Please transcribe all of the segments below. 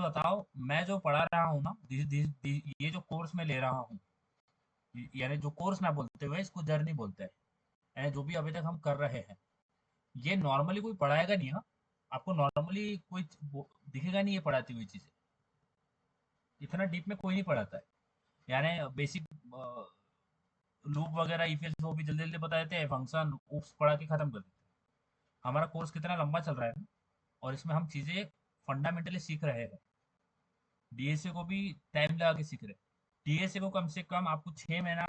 बताओ, मैं जो पढ़ा रहा हूँ ना, ये जो कोर्स मैं ले रहा हूँ, यानी जो कोर्स ना बोलते हुए इसको जर्नी बोलते हैं, यानी जो भी अभी तक हम कर रहे हैं, ये नॉर्मली कोई पढ़ाएगा नहीं। हाँ, आपको नॉर्मली कोई दिखेगा नहीं ये पढ़ाती हुई चीजें। इतना डीप में कोई नहीं पढ़ाता है। यानी बेसिक लूप वगैरह, इफ एल्स, वो भी जल्दी जल्दी बता देते हैं, फंक्शन उप्स पढ़ा के खत्म कर देते हैं। हमारा कोर्स कितना लंबा चल रहा है ना, और इसमें हम चीजें फंडामेंटली सीख रहे हैं। डीएसए को भी टाइम लगा के सीख रहे हैं। डीएसए को कम से कम आपको 6 महीना,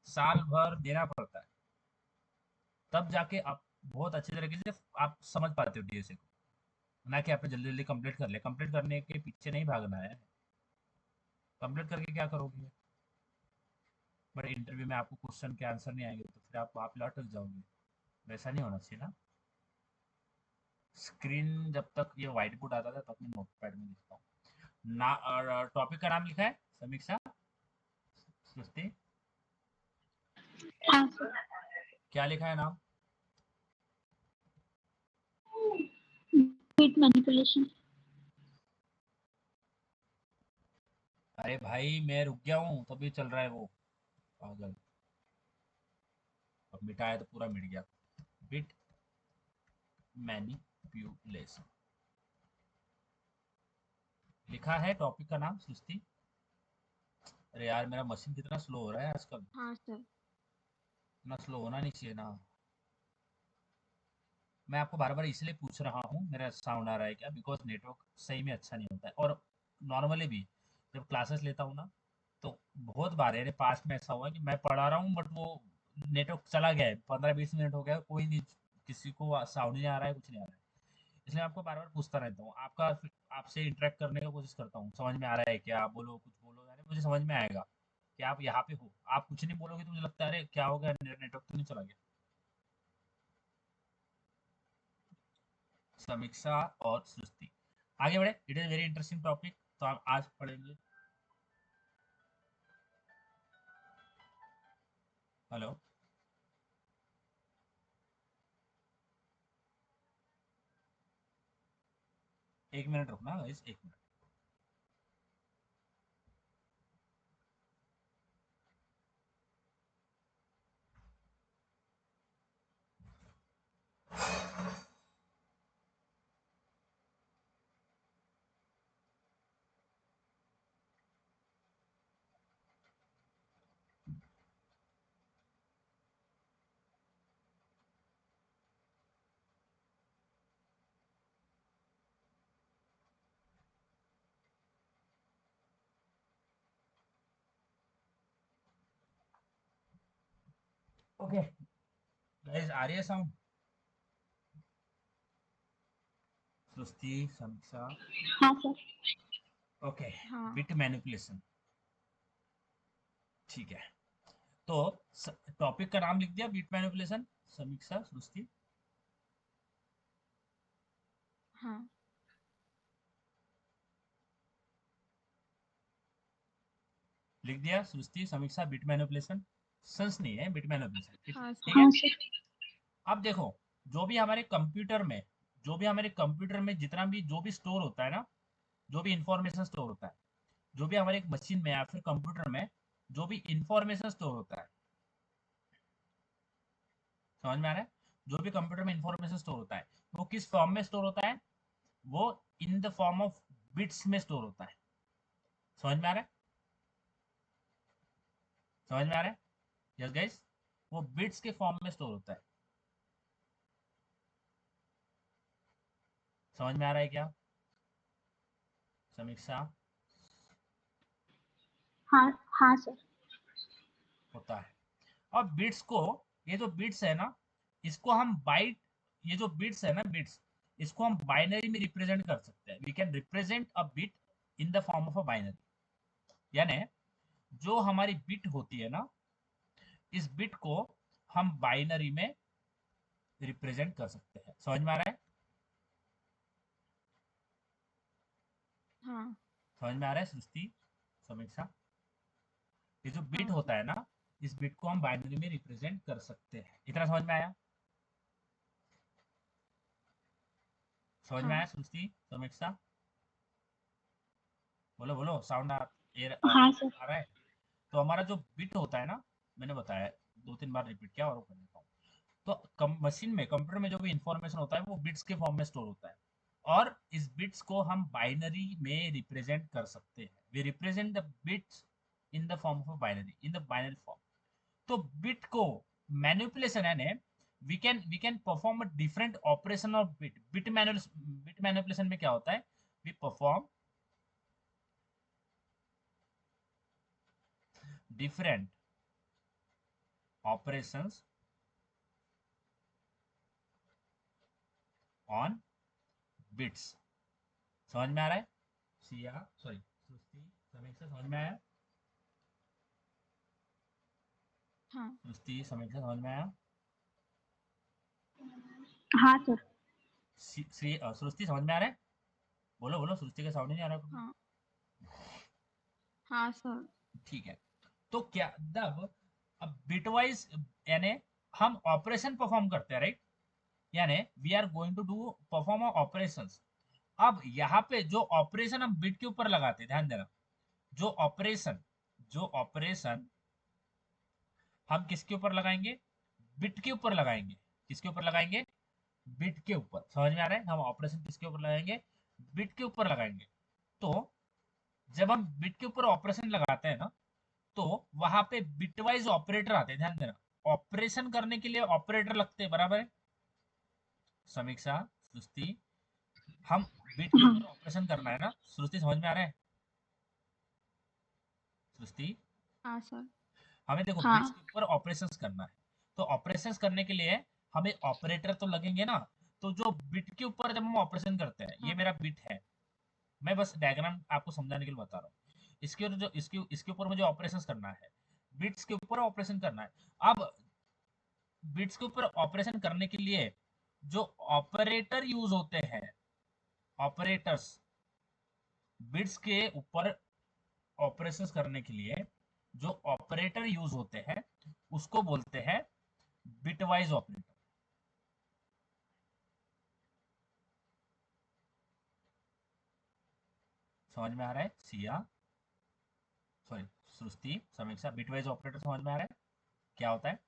साल भर देना पड़ता है, तब जाके आप बहुत अच्छे तरीके से आप समझ पाते हो डीएसए को। ना कि आपने जल्दी जल्दी कंप्लीट कर लिया। कंप्लीट करने के पीछे नहीं भागना है। कंप्लीट करके क्या करोगे? बट इंटरव्यू में आपको क्वेश्चन के आंसर नहीं आएंगे तो फिर आप वहाँ पे लौट जाओगे। वैसा नहीं होना चाहिए ना। स्क्रीन जब तक ये व्हाइट बोर्ड आता था तब मैं नोटपैड में लिखता हूँ ना। टॉपिक का नाम लिखा है समीक्षा सृष्टि? हाँ सर। क्या लिखा है नाम? Bit manipulation. अरे भाई मैं रुक गया हूँ तभी चल रहा है वो, पागल। अब मिटाया तो पूरा मिट गया। बिट मैनिपुलेशन लिखा है टॉपिक का नाम सृष्टि। अरे यार मेरा मशीन कितना स्लो हो रहा है आजकल। हाँ सर। इतना स्लो होना नहीं चाहिए ना। मैं आपको बार बार इसलिए पूछ रहा हूँ मेरा साउंड आ रहा है क्या, बिकॉज नेटवर्क सही में अच्छा नहीं होता है। और नॉर्मली भी जब क्लासेस लेता हूँ ना, तो बहुत बार है पास्ट में ऐसा हुआ है कि मैं पढ़ा रहा हूँ बट वो नेटवर्क चला गया है, 15-20 मिनट हो गया, कोई नहीं, किसी को साउंड नहीं आ रहा है, कुछ नहीं आ रहा है। इसलिए मैं आपको बार बार पूछता रहता हूँ, आपसे इंटरेक्ट करने की कोशिश करता हूँ, समझ में आ रहा है क्या, आप बोलो, कुछ बोलो, यानी मुझे समझ में आएगा कि आप यहाँ पे हो। आप कुछ नहीं बोलोगे तो मुझे लगता है अरे क्या हो गया, नेटवर्क तो नहीं चला गया। समीक्षा और सृष्टि आगे बढ़े। It is very interesting topic, तो आप आज पढ़ेंगे। हेलो। 1 मिनट रुकना गाइस, 1 मिनट। ओके गाइस, आ रही है साउंड? सृष्टि, समीक्षा। हाँ सर। ओके। हाँ। बिट मैनिपुलेशन, ठीक है। तो टॉपिक का नाम लिख दिया, बिट मैनिपुलेशन। समीक्षा, सृष्टि, हाँ। लिख दिया। सृष्टि, समीक्षा, बिट मैनिपुलेशन। सेंस नहीं है बिट मैनिपुलेशन, हाँ ठीक सर। है। हाँ सर। अब देखो, जो भी हमारे कंप्यूटर में जितना भी जो भी स्टोर होता है ना, जो भी इंफॉर्मेशन स्टोर होता है, जो भी हमारे एक मशीन में या फिर कंप्यूटर में जो भी इंफॉर्मेशन स्टोर होता है, समझ में आ रहा है? जो भी कंप्यूटर में इंफॉर्मेशन स्टोर होता है वो किस फॉर्म में स्टोर होता है? वो इन द फॉर्म ऑफ बिट्स में स्टोर होता है। समझ में आ रहा है? समझ में आ रहा है? यस गाइस, वो बिट्स के फॉर्म में स्टोर होता है। समझ में आ रहा है क्या समीक्षा? हाँ। हाँ सर। होता है। और बिट्स को, ये जो बिट्स है ना, इसको हम बाइट, ये जो बिट्स है ना, बिट्स, इसको हम बाइनरी में रिप्रेजेंट कर सकते हैं। We can represent a bit in the form of a binary. यानी जो हमारी बिट होती है ना, इस बिट को हम बाइनरी में रिप्रेजेंट कर सकते हैं। समझ में आ रहा है? हाँ। समझ में आ रहा है सृष्टि, समीक्षा? ये जो बिट हाँ सर। होता है ना, इस बिट को हम बाइनरी में रिप्रेजेंट कर सकते हैं। इतना समझ में आया? समझ में आया हाँ। सृष्टि, समीक्षा? बोलो बोलो, साउंड आ हाँ सर। रहा है? तो हमारा जो बिट होता है ना, मैंने बताया, 2-3 बार रिपीट किया और कर देता हूँ। तो मशीन में, कंप्यूटर में जो भी इंफॉर्मेशन होता है वो बिट्स के फॉर्म में स्टोर होता है, और इस बिट्स को हम बाइनरी में रिप्रेजेंट कर सकते हैं। We represent the bits in the form of binary, in the binary form. तो बिट को मैनिपुलेशन यानी we can perform a different operation of bit manipulation में क्या होता है, we perform different operations on bits. समझ में आ रहा है? सिया, सॉरी, सृष्टि, समीक्षा, समझ में आया? हाँ। सृष्टि, समीक्षा, समझ में आया? हाँ सर। सृष्टि, समझ में आ रहा है? बोलो बोलो, सृष्टि का साउंड ही नहीं आ रहा। हाँ। हाँ सर। ठीक है। तो क्या अब बिटवाइज यानी हम ऑपरेशन परफॉर्म करते हैं, राइट? यानी we are going to do perform operations. अब यहाँ पे जो ऑपरेशन हम बिट के ऊपर लगाते हैं, ध्यान देना, जो ऑपरेशन हम किसके ऊपर लगाएंगे, बिट के ऊपर लगाएंगे। किसके ऊपर लगाएंगे? बिट के ऊपर। समझ में आ रहा है? हम ऑपरेशन किसके ऊपर लगाएंगे? बिट के ऊपर लगाएंगे। तो जब हम बिट के ऊपर ऑपरेशन लगाते हैं ना, तो वहां पे बिटवाइज ऑपरेटर आते हैं, ध्यान देना। ऑपरेशन करने के लिए ऑपरेटर लगते हैं, बराबर है? समीक्षा, सृष्टि, हम बिट के हाँ। ऊपर ऑपरेशन करना है ना, सृष्टि, समझ में आ रहा है? सृष्टि, हाँ सर। हमें देखो बिट्स हाँ। के ऊपर ऑपरेशंस करना है। तो ऑपरेशंस करने के लिए हमें ऑपरेटर तो लगेंगे ना। तो जो बिट के ऊपर जब हम ऑपरेशन करते हैं, ये हाँ। मेरा बिट है, मैं बस डायग्राम आपको समझाने के लिए बता रहा हूँ। इसके ऊपर मुझे ऑपरेशंस करना है, बिट्स के ऊपर ऑपरेशन करना है। अब बिट्स के ऊपर ऑपरेशन करने के लिए जो ऑपरेटर यूज होते हैं, ऑपरेटर्स, बिट्स के ऊपर ऑपरेशंस करने के लिए जो ऑपरेटर यूज होते हैं, उसको बोलते हैं बिटवाइज ऑपरेटर। समझ में आ रहा है? सिया, सॉरी, सृष्टि, समीक्षा, बिटवाइज ऑपरेटर समझ में आ रहा है क्या होता है?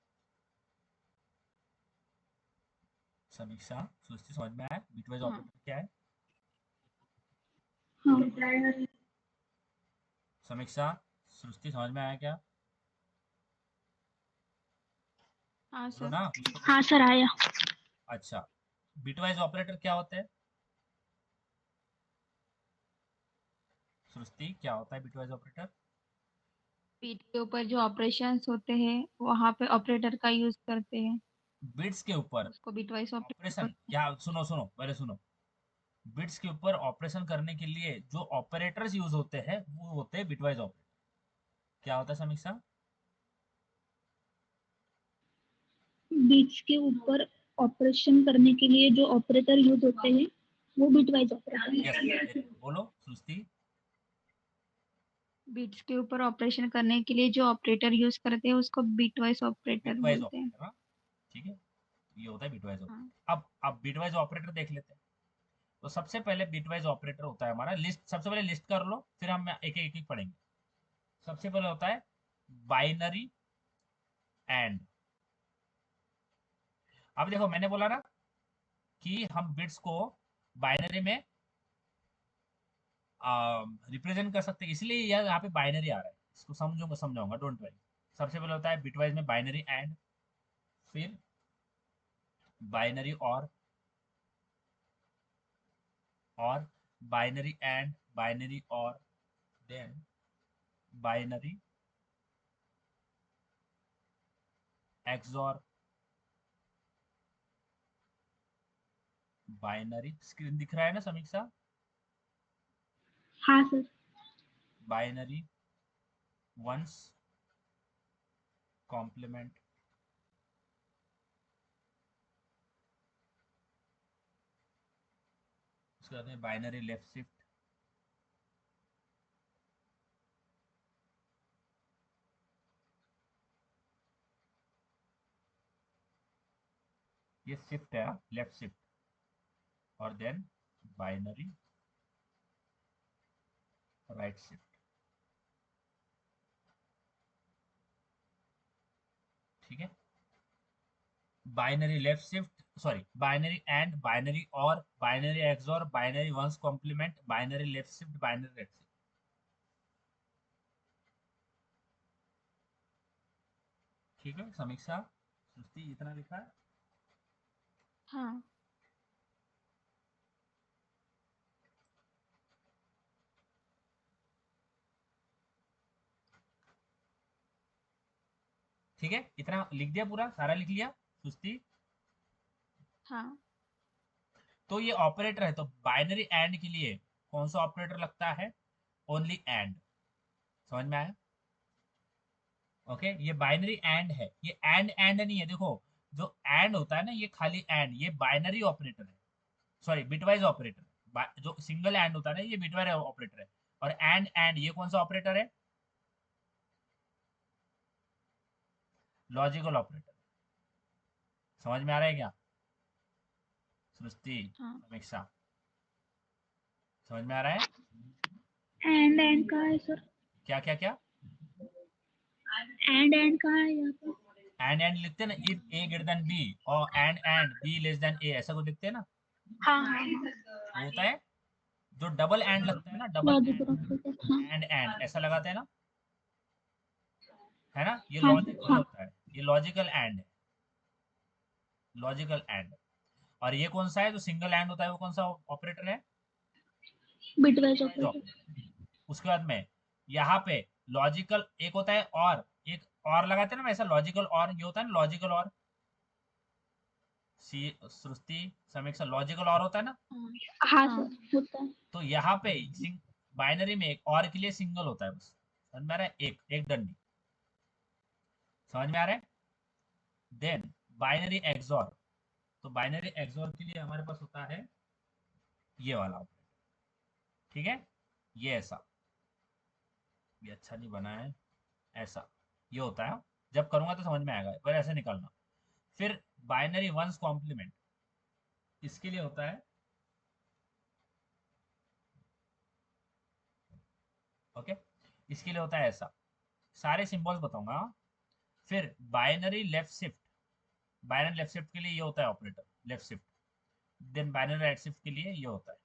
समीक्षा, सृष्टि, समझ में आया बिटवाइज हाँ। ऑपरेटर क्या है? हाँ। समीक्षा, सृष्टि, समझ में आया क्या? हाँ बोलो सर। ना, कुछ तो हाँ बोलो। सर आया। अच्छा, बिटवाइज ऑपरेटर क्या होते हैं? सृष्टि, क्या होता है बिटवाइज ऑपरेटर? पीठ के ऊपर जो ऑपरेशंस होते हैं वहाँ पे ऑपरेटर का यूज करते हैं, बिट्स के ऊपर उसको बिटवाइस ऑपरेटर ऑपरेशन, बोलते हैं। या सुनो सुनो, पहले सुनो। बिट्स के ऊपर ऑपरेशन करने के लिए जो ऑपरेटर्स यूज होते हैं वो होते हैं बिटवाइज ऑपरेटर। क्या होता है समीक्षा? बीट्स के ऊपर ऑपरेशन करने के लिए जो ऑपरेटर यूज होते हैं वो बिटवाइज यस, ऑपरेटर वेरी है। गुड, बोलो सृष्टि। बीट्स के ऊपर ऑपरेशन करने के लिए जो ऑपरेटर यूज करते हैं उसको बिटवाइस ऑपरेटर बिटवाइज बोलते हैं। ऑपरेटर, हाँ, ठीक है, ये होता है बिटवाइज हाँ। ऑपरेटर। अब बिटवाइज ऑपरेटर देख लेते हैं। तो सबसे पहले बिटवाइज ऑपरेटर होता है हमारा लिस्ट, सबसे पहले लिस्ट कर लो, फिर हम एक एक पढ़ेंगे। सबसे पहले होता है बाइनरी एंड। अब देखो, मैंने बोला ना कि हम बिट्स को बाइनरी में रिप्रेजेंट कर सकते हैं, इसलिए यहाँ पे बाइनरी आ रहा है। इसको समझूंगा, समझाऊंगा, डोंट वरी। सबसे पहले होता है बिटवाइज में बाइनरी एंड, फिर बाइनरी और बाइनरी एंड, बाइनरी और, then binary XOR, binary, screen दिख रहा है ना समीक्षा? हाँ सर। बाइनरी वंस कॉम्प्लीमेंट, उसके बाद में बाइनरी लेफ्ट शिफ्ट, ये शिफ्ट है, लेफ्ट शिफ्ट, और देन बाइनरी राइट शिफ्ट, ठीक है। Binary left shift, sorry binary and, binary और, binary XOR, binary ones complement, binary left shift, binary right shift, ठीक है। समीक्षा सृष्टि इतना लिखा है। हाँ ठीक है, इतना लिख दिया, पूरा सारा लिख लिया सृष्टि। हाँ तो ये ऑपरेटर है, तो बाइनरी एंड के लिए कौन सा ऑपरेटर लगता है? Only and. समझ में आया? ओके, ये बाइनरी एंड है, ये एंड नहीं है। देखो, जो एंड होता है ना, ये खाली एंड, ये बाइनरी ऑपरेटर है, सॉरी बिटवाइज ऑपरेटर है। जो सिंगल एंड होता है ना, ये बिटवाइज ऑपरेटर है। और एंड ये कौन सा ऑपरेटर है? Logical operator. समझ में आ रहा है क्या सृष्टि, हाँ। समीक्षा? समझ में आ रहा है? एंड कहाँ है सर? क्या क्या क्या? एंड कहाँ है यहाँ पे? एंड लिखते हैं ना, if a greater than b, और and b less than a, ऐसा कुछ लिखते हैं ना। हाँ हाँ वो होता है जो डबल एंड लगता है ना, डबल लॉजिकल ऑपरेटर। हाँ एंड ऐसा लगाते हैं ना, है ना, ये हाँ लॉजिकल हाँ। होता है, ये लॉजिकल एंड है, लॉजिकल एंड। और ये कौन सा है जो सिंगल एंड होता है, वो कौन सा ऑपरेटर है? Bitwise bitwise operator. ऑपरेटर। उसके बाद में यहाँ पे लॉजिकल एक होता है, और एक और लगाते हैं ना वैसा, लॉजिकल और, ये होता है ना लॉजिकल और। सी सृष्टि, समीक्षा, लॉजिकल और होता है ना। हाँ सर होता है। तो यहाँ पे बाइनरी में एक और के लिए सिंगल होता है बस। समझ में आ रहा है? एक एक डंडी। समझ में आ रहा है? देन बाइनरी एक्सॉर, तो बाइनरी एक्सॉर के लिए हमारे पास होता है ये वाला ऑपरेटर, ठीक है। ये ऐसा, ये अच्छा नहीं बना है, ऐसा ये होता है। जब करूंगा तो समझ में आएगा, पर ऐसे निकालना। फिर बाइनरी वंस कॉम्प्लीमेंट, इसके लिए होता है, ओके, इसके लिए होता है ऐसा। सारे सिंबल्स बताऊंगा, हाँ? फिर binary left shift, binary left shift के लिए ये होता है operator, left shift. Then binary right shift के लिए ये होता है।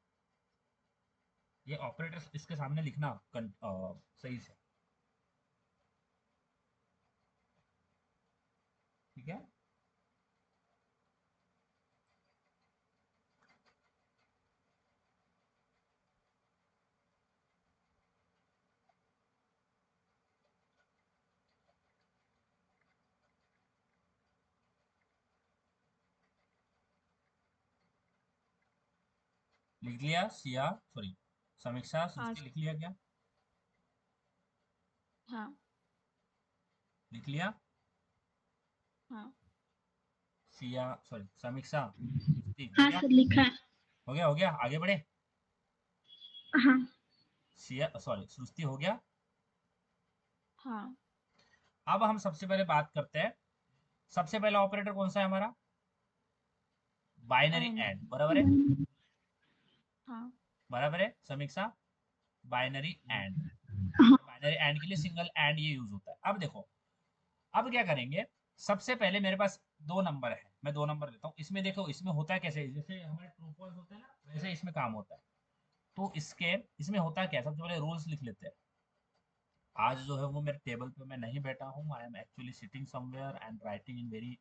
ये ऑपरेटर इसके सामने लिखना सही से, ठीक है। लिख लिया सिया, सॉरी समीक्षा, हाँ सृष्टि, लिख लिया क्या? हाँ लिख लिया हाँ सिया, सॉरी समीक्षा, सृष्टि, हो हाँ गया? सर लिखा है। हो गया, हो गया, आगे बढ़े। हाँ सिया, सॉरी सृष्टि, हो गया। हाँ अब हम सबसे पहले बात करते हैं, सबसे पहला ऑपरेटर कौन सा है हमारा? Binary and. एंड, बराबर है। हाँ बराबर है समीक्षा, बाइनरी एंड। हाँ बाइनरी एंड के लिए सिंगल एंड ये यूज होता है। अब देखो, अब क्या करेंगे, सबसे पहले मेरे पास दो नंबर है, मैं दो नंबर लेता हूँ। इसमें देखो, इसमें होता है कैसे, जैसे हमारे ट्रू फॉल्स होते हैं ना, वैसे इसमें काम होता है। तो इसके इसमें होता क्या है, सबसे पहले रूल्स लिख लेते हैं। आज जो है वो मेरे टेबल पे मैं नहीं बैठा हूँ, I am actually sitting somewhere and writing in very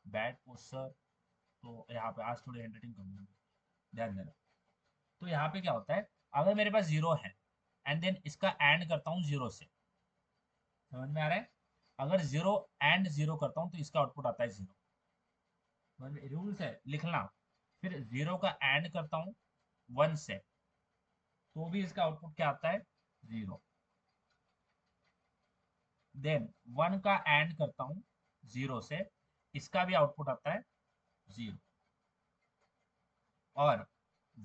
bad posture. तो यहाँ पे आज थोड़ी हैंडराइटिंग करूँगा, ध्यान देना। तो यहाँ पे क्या होता है, अगर मेरे पास जीरो है एंड देन इसका एंड करता हूँ जीरो से, समझ में आ रहा है? अगर जीरो एंड जीरो करता हूँ तो इसका आउटपुट आता है जीरो। रूल्स है लिखना। फिर जीरो का एंड करता हूँ वन से, तो भी इसका आउटपुट क्या आता है? जीरो। देन वन का एंड करता हूँ जीरो से, इसका भी आउटपुट आता है जीरो। और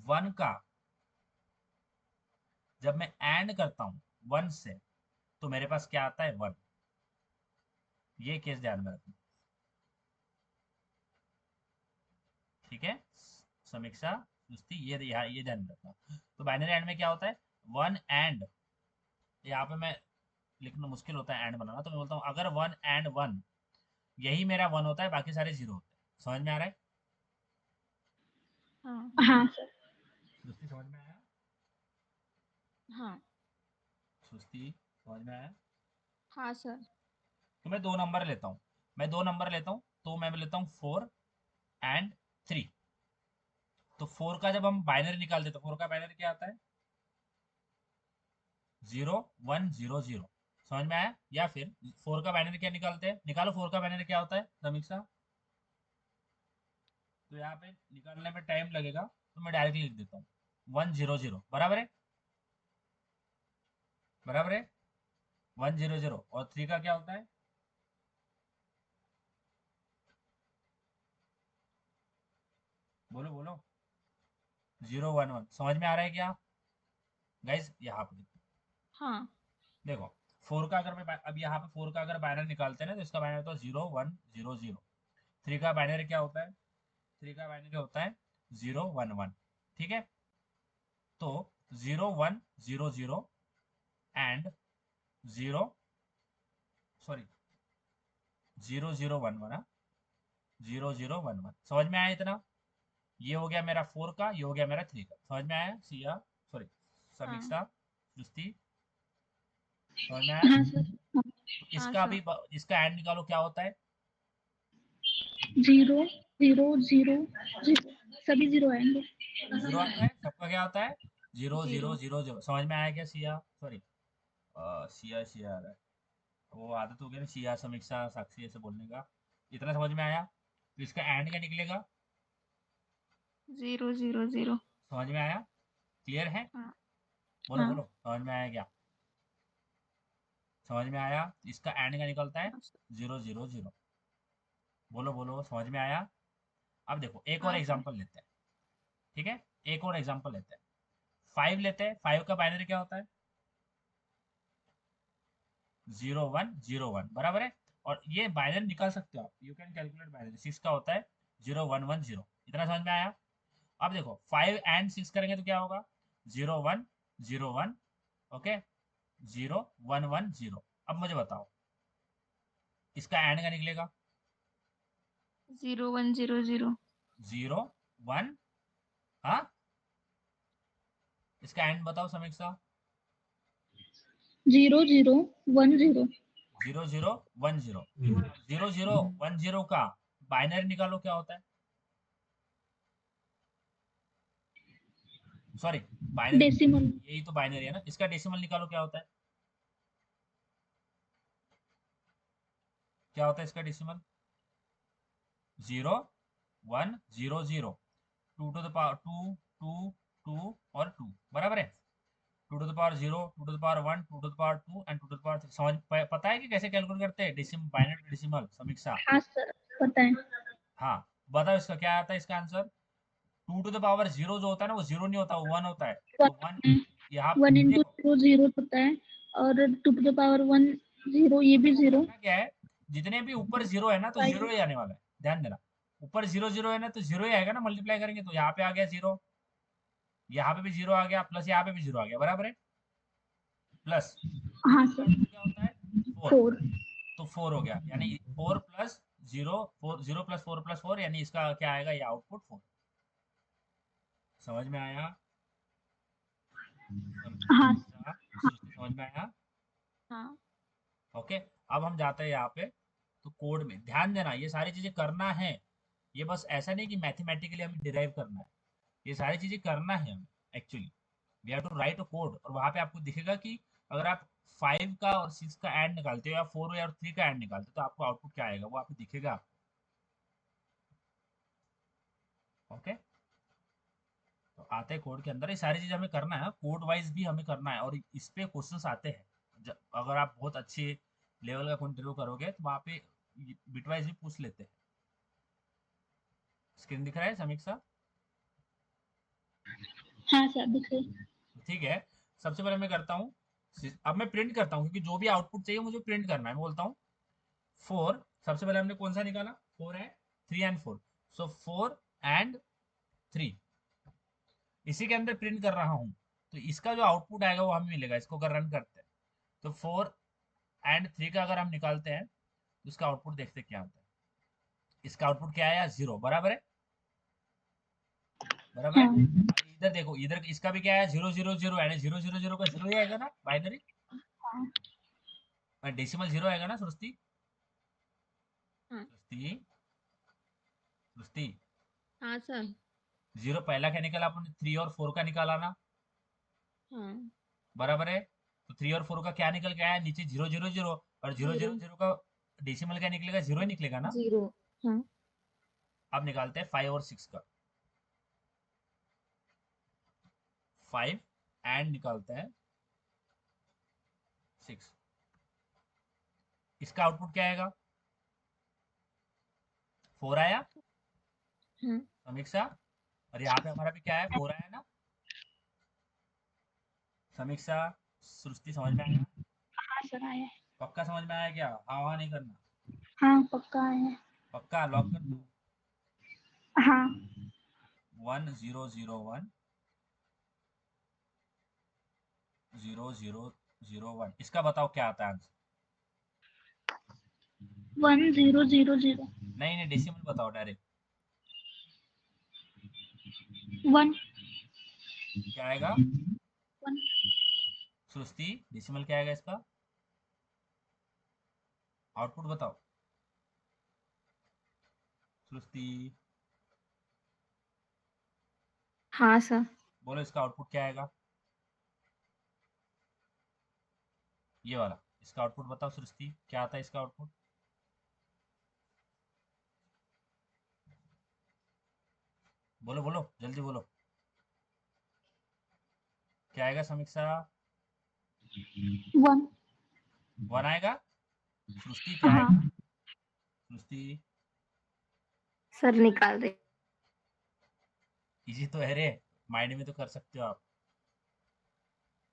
वन का जब मैं एंड करता हूँ वन से, तो मेरे पास क्या आता है? वन। ये केस ध्यान में रखना, ठीक है। समीक्षा, सुस्ती, ये ध्यान रखना। तो बाइनरी एंड में क्या होता है? वन एंड यहाँ पे मैं लिखना मुश्किल होता है एंड बनाना, तो मैं बोलता हूँ अगर 1 एंड 1 यही मेरा 1 होता है, बाकी सारे 0 होते हैं। समझ में आ रहा है? हाँ हाँ सर। सुस्ती समझ में आया? हाँ सुस्ती समझ में आया? हाँ सर। तो मैं 2 नंबर लेता हूँ, तो मैं लेता हूँ 4 एंड 3। तो 4 का जब हम बाइनरी निकालते तो 4 का बाइनरी क्या आता है? 0 1 0 0। समझ में आया? या फिर 4 का बाइनरी क्या निकालते हैं? निकालो 4 का बाइनरी क्या होता है समीक्षा। तो यहाँ पे निकालने में टाइम लगेगा, तो मैं डायरेक्टली लिख देता हूँ 1 0 0। बराबर है? बराबर है? 1 0 0। और 3 का क्या होता है? बोलो बोलो। 0 1 1। समझ में आ रहा है क्या गाइस? यहाँ पे हाँ देखो, 4 का अगर मैं अब यहाँ पे 4 का अगर बाइनरी निकालते हैं ना, तो इसका बाइनरी होता है 0 1 0 0। 3 का बाइनरी क्या होता है? 3 का बाइनरी होता है 0 1 1। ठीक है? तो 0 1 0 0 एंड 0 सॉरी 0 0 1 1। 0 0 1 1। समझ में आया इतना? ये हो गया मेरा 4 का, ये हो गया मेरा 3 का। समझ में आया सिया? सॉरी हाँ समीक्षा, सृष्टि, समझ में आया? हाँ सर। तो हाँ इसका सर। भी इसका एंड निकालो क्या होता है? 0 0 0 0, सभी 0 आएंगे। 0 आता है सबका। क्या होता है? 0 0 जीरो। 0 0। समझ में आया क्या सिया? सॉरी सिया सिया आ रहा है, वो आदत हो गई ना सिया समीक्षा साक्षी ऐसे बोलने का। इतना समझ में आया? तो इसका एंड क्या निकलेगा? 0 0 0। समझ में आया? क्लियर है? हाँ बोलो हाँ बोलो, समझ में आया क्या? समझ में आया? इसका एंड क्या निकलता है? हाँ सर। 0 0 0। बोलो बोलो, समझ में आया? अब देखो एक और हाँ सर। एग्जांपल लेते हैं। ठीक है? एक और एग्जांपल लेते हैं। 5 लेते हैं। 5 का बाइनरी क्या होता है? 0 1 0 1। बराबर है? और ये बाइनरी निकाल सकते हो आप, यू कैन कैलकुलेट बाइनरी। 6 का होता है 0 1 1 0। इतना समझ में आया? अब देखो 5 एंड 6 करेंगे तो क्या होगा? 0 1 0 1। ओके, 0 1 1 0। अब मुझे बताओ इसका एंड क्या निकलेगा? 0 1 0 0। 0 1। हाँ, इसका एंड बताओ समीक्षा। 0 0 1 0। 0 0 1 0। 0 0 1 0 का बाइनरी निकालो क्या होता है? Sorry, binary, decimal. यही तो बाइनरी है ना। इसका डेसिमल निकालो क्या होता है? क्या होता है इसका डेसिमल? 0 1 0 0। 2 टू द पावर 2 2 2 और 2। बराबर है? 2 to the power 0, 2 to the power 1, 2 to the power 2 and 2 to the power 3। समझ पता है कि कैसे कैलकुलेट करते हैं डेसिमल, बाइनरी डेसिमल समीक्षा? हाँ सर, पता है। हाँ, बताओ इसका क्या आता है इसका आंसर? 2 टू द पावर 0 जो होता है ना, वो 0 नहीं होता, वो 1 होता है। तो 1 यहाँ 1 इंटू देखो, 0 0 होता है, और 2 टू द पावर 1 0, ये भी देखो 0। करना क्या है, जितने भी ऊपर 0 है ना तो 0 ही आने वाला है। ध्यान देना, ऊपर 0 0 है ना तो 0 ही आएगा ना, मल्टीप्लाई करेंगे तो यहाँ पे आ गया 0, यहाँ पे भी 0 आ गया, प्लस यहाँ पे भी 0 आ गया। बराबर है? प्लस हाँ 2 सर। क्या होता है? 4। 4। तो 4 हो गया, यानी 4 प्लस 0, 4 0 प्लस 4 प्लस 4, यानी इसका क्या आएगा? ये आउटपुट 4। समझ में आया? हाँ। सृष्टि समझ में आया? हाँ ओके, अब हम जाते हैं यहाँ पे। तो कोड में ध्यान देना, ये सारी चीजें करना है। ये बस ऐसा नहीं कि मैथमेटिकली हमें डिराइव करना है, ये सारी चीजें करना है हमें actually. We have to write a code, और वहां पे आपको दिखेगा कि अगर आप 5 का और 6 का एंड निकालते हो, या 4 या 3 का एंड निकालते हो, तो आपको आउटपुट क्या आएगा वो आपको दिखेगा। ओके, तो आते हैं कोड के अंदर। ये सारी चीजें हमें करना है, कोड वाइज भी हमें करना है, और इस पे क्वेश्चंस आते हैं। अगर आप बहुत अच्छे लेवल का कंट्रीब्यू करोगे तो वहाँ पे बिटवाइज भी पूछ लेते हैं। स्क्रीन दिख रहा है समीक्षा? हाँ सर, दिखे। ठीक है, सबसे पहले मैं करता हूँ, अब मैं प्रिंट करता हूँ, क्योंकि जो भी आउटपुट चाहिए मुझे प्रिंट करना है। मैं बोलता हूँ 4। सबसे पहले हमने कौन सा निकाला? 4 है, 3 एंड 4। सो 4 एंड 3 इसी के अंदर प्रिंट कर रहा हूँ। तो इसका जो आउटपुट आएगा वो हमें मिलेगा। इसको अगर रन करते हैं तो 4 एंड 3 का अगर हम निकालते हैं तो इसका आउटपुट देखते क्या आता है। इसका आउटपुट क्या आया, 0, बराबर है, बराबर है। हाँ इधर देखो, इधर इसका भी क्या है, 0 0 0, यानी 0 0 0 का 0 ही आएगा ना, बाइनरी डेसिमल 0 आएगा ना सृष्टि, हाँ सृष्टि, सृष्टि। हाँ सर। 0 पहला क्या निकाला आपने, 3 और 4 का निकाला ना, हाँ बराबर है। तो 3 और 4 का क्या निकल के आया, नीचे 0 0 0, और 0 0 जीरो 0 का डेसिमल क्या निकलेगा, 0 ही निकलेगा ना। जीरो। हाँ अब निकालते हैं 5 और 6 का, 5 एंड निकालते हैं 6, इसका आउटपुट क्या आएगा, 4 आया हाँ समीक्षा, और यहाँ पे हमारा भी क्या है, 4 आया ना समीक्षा, सृष्टि, समझ में आया, हाँ सर आया है। पक्का समझ में आया क्या, हाँ हाँ नहीं करना, हाँ पक्का आया है। पक्का लॉक कर दो। हाँ 1 0 0 1 0 0 0 1, इसका बताओ क्या आता है आंसर। 1000। नहीं नहीं, डेसिमल बताओ डायरेक्ट, 1 क्या आएगा 1 सृष्टि, डेसिमल क्या आएगा इसका, आउटपुट बताओ सृष्टि, हाँ सर। बोलो इसका आउटपुट क्या आएगा, ये वाला, इसका आउटपुट बताओ सृष्टि, क्या आता है इसका आउटपुट, बोलो बोलो जल्दी बोलो, क्या आएगा समीक्षा, 1। 1 आएगा, सृष्टि क्या हाँ आएगा, सृष्टि, सर निकाल दे। इजी तो है रे, माइंड में तो कर सकते हो आप।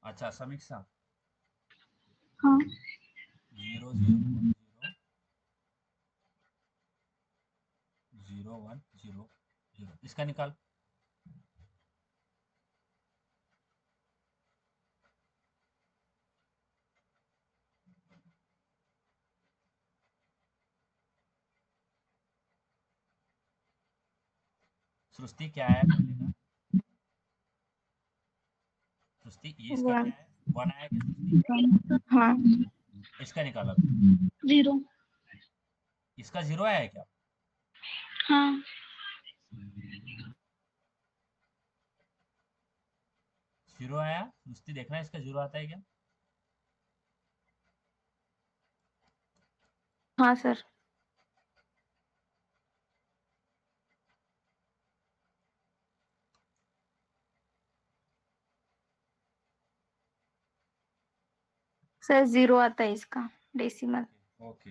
अच्छा समीक्षा, हाँ 0 0 1 0 0 1 0 0, इसका निकाल, सृष्टि क्या है पहले का, सृष्टि ये इसका वन। क्या है, 1 आया क्या सृष्टि, हाँ इसका निकाला, 0। इसका 0 आया है क्या, हाँ 0 आया सृष्टि, देखना इसका 0 आता है क्या, हाँ सर। सर जीरो आता है इसका डेसिमल। ओके ओके,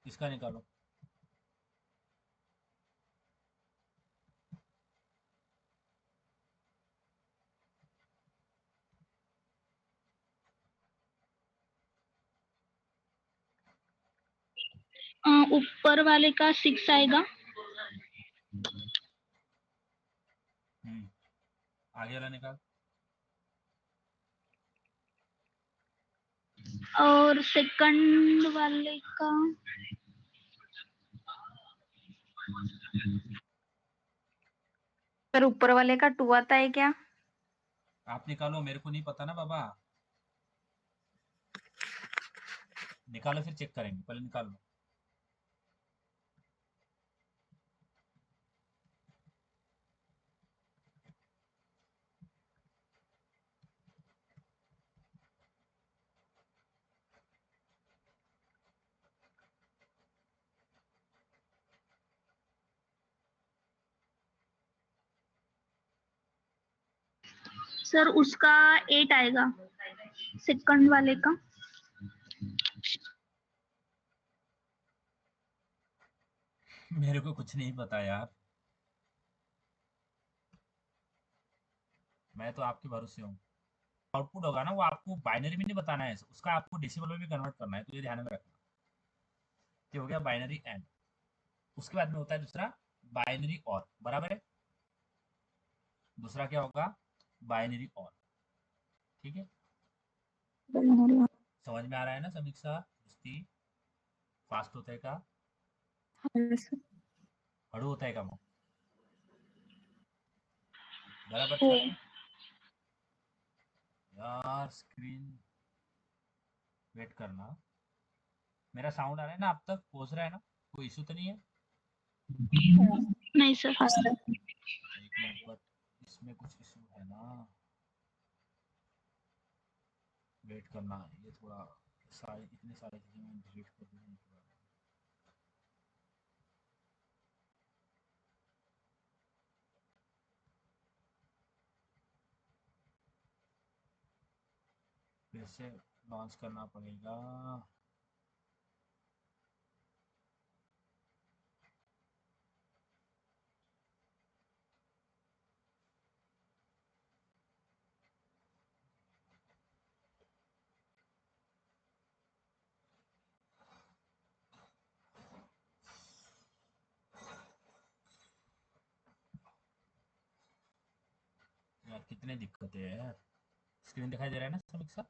इसका निकालो, ऊपर वाले का 6 आएगा आगे वाला निकाल, और सेकंड वाले का सर ऊपर वाले का 2 आता है क्या? आप निकालो, मेरे को नहीं पता ना बाबा, निकालो फिर चेक करेंगे, पहले निकाल लो, सर उसका 8 आएगा सेकंड वाले का। मेरे को कुछ नहीं पता यार, मैं तो आपके भरोसे हूँ, आउटपुट होगा ना वो आपको बाइनरी में नहीं बताना है, उसका आपको डेसिमल में भी कन्वर्ट करना है, तो ये ध्यान में रखना, ये हो गया बाइनरी एंड। उसके बाद में होता है दूसरा बाइनरी और, बराबर है, दूसरा क्या होगा बाइनरी और, ठीक है, बाइनरी और समझ में आ रहा है ना समीक्षा? फास्ट होता है का हाँ सर हळू होता है का मग बराबर हो चालू? यार स्क्रीन वेट करना, मेरा साउंड आ रहा है ना, अब तक पहुंच रहा है ना, कोई इशू तो नहीं है? नहीं सर। हाँ सर एक मिनट, बट इसमें कुछ इशू है ना, वेट करना, ये थोड़ा इतने सारे चीजें मैं डिलीट कर दूँ एक बार। फिर से लॉन्च करना पड़ेगा। यार कितने दिक्कतें हैं यार। स्क्रीन दिखाई दे रहा है ना समीक्षा?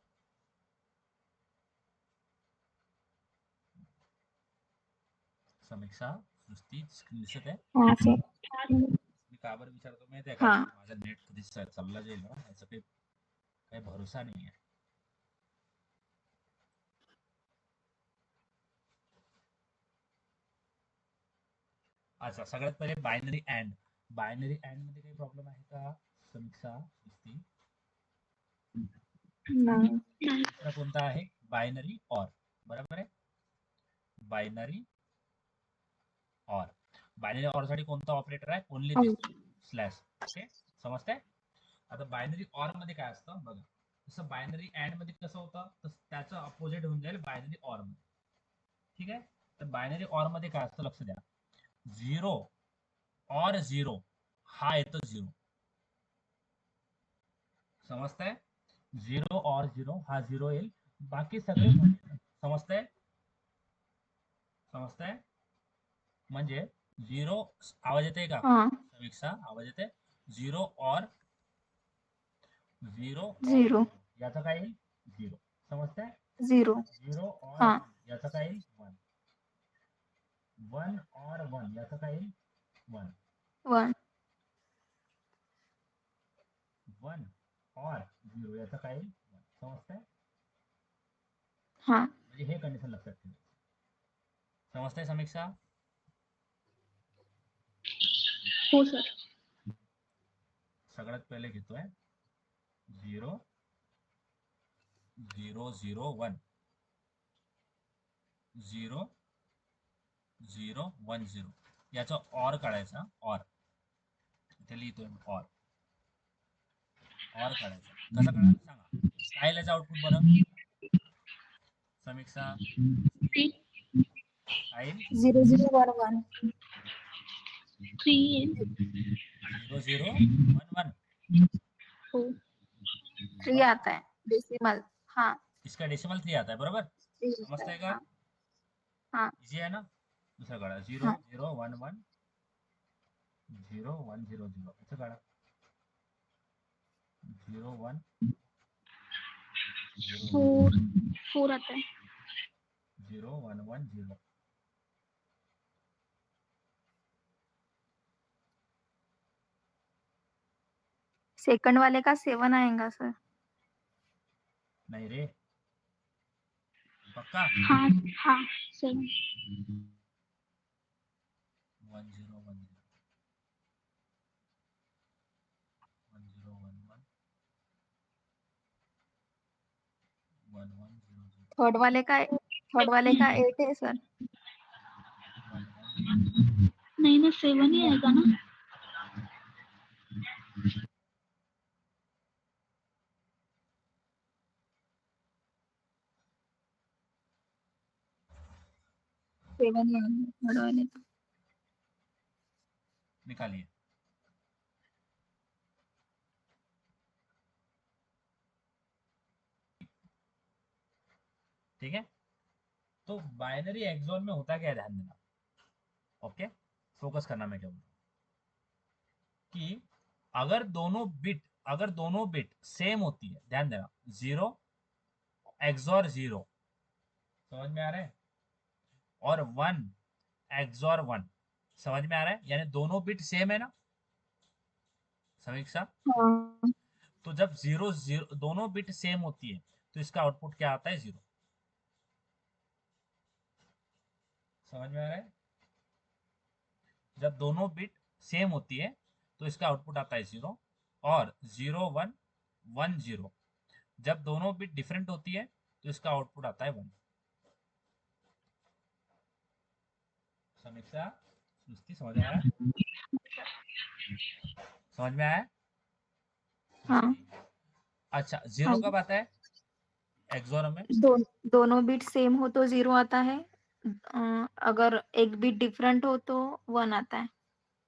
समीक्षा सृष्टी स्क्रीन दिसत आहे? हाँ सर मी का बरं विचारतो माहिती आहे का, हाँ माझा नेट कधी चालला जाईल ना, याचा काही भरोसा नाही आहे. अच्छा, सगळ्यात पहिले बायनरी अँड मध्ये काही प्रॉब्लेम आहे का समीक्षा सृष्टी? नहीं नहीं दुसरा कोणता आहे? बायनरी ऑर, बरोबर आहे? बायनरी ऑर, बायनरी ऑर साठी कोणता ऑपरेटर आहे? ओनली हाँ दिस स्लॅश. ओके, समजतंय? आता बायनरी ऑर मध्ये काय असतं बघा, जसं बायनरी अँड मध्ये कसं होतं, तसं त्याचं अपोजिट होऊन जाईल बायनरी ऑर मध्ये. ठीक आहे, तर बायनरी ऑर मध्ये काय असतं लक्ष द्या, 0 और 0 हा येतो 0, समजतंय? 0 और 0 हा 0 येईल, बाकी सगळे 1 येतात. समजतंय? समजतंय? म्हणजे 0 आवाज येते का हाँ समीक्षा? आवाज येते? 0 और 0 और जीरो 0 याचं काय येईल? 0. समजतंय? जीरो 0 और हाँ 1 याचं काय येईल? 1. 1 और 1 याचं काय येईल? 1. 1 1 और 0 याचं काय येईल? 1. समजतंय? हाँ म्हणजे हे कंडिशन लक्षात ठेवायचं. समजतंय समीक्षा? हो सर। सगळ्यात पहिले घेतोय 0 0 0 1 0 0 1 0 याचा ऑर काढायचा. ऑर इथे लिहितोय ऑर काढायचा. कसं काढाल सांगा, काय याचं आउटपुट बरं समीक्षा? थ्री काय येईल? 0 0 1 1 थ्री 0 0 1 1. हो 3 आता है डेसिमल हाँ इसका डेसिमल 3 आता है, बरोबर? 3 आता है समजतंय का? हाँ हाँ इजी आहे ना? दुसरा काढा 0 हाँ 0 1 1 0 1 0 0 याचं काढा 0 1 0 फोर फोर आता है 0 1 1 0. सेकंड वाले का 7 आएगा सर. नाही रे, पक्का? हाँ हाँ 7 1 0 1 0 1 0 1 1 1 1 0 0 थर्ड वाले का 8 है सर. 1 1 0. नहीं ना 7 ही आएगा ना. 7 ही आएगा थर्ड वाले का. निकालिए. ठीक है, तो बाइनरी एक्सॉन में होता क्या है, ध्यान देना. ओके, फोकस करना मैं क्या बोल रहा हूँ कि अगर दोनों बिट अगर दोनों बिट सेम होती है, ध्यान देना, 0 एक्सॉर 0, समझ में आ रहा है, और 1 एक्सॉर 1, समझ में आ रहा है, यानी दोनों बिट सेम है ना समीक्षा। हाँ तो जब 0 0 दोनों बिट सेम होती है तो इसका आउटपुट क्या आता है, 0। समझ में आ रहा है, जब दोनों बिट सेम होती है तो इसका आउटपुट आता है 0, और 0 1 1 0, जब दोनों बिट डिफरेंट होती है तो इसका आउटपुट आता है 1। समीक्षा सुस्ती, समझ आया, समझ में आया हाँ सुस्ती। अच्छा, 0 हाँ। कब आता है एक्सोर में, दोनों बीट सेम हो तो 0 आता है। अगर एक बीट डिफरेंट हो तो 1 आता है।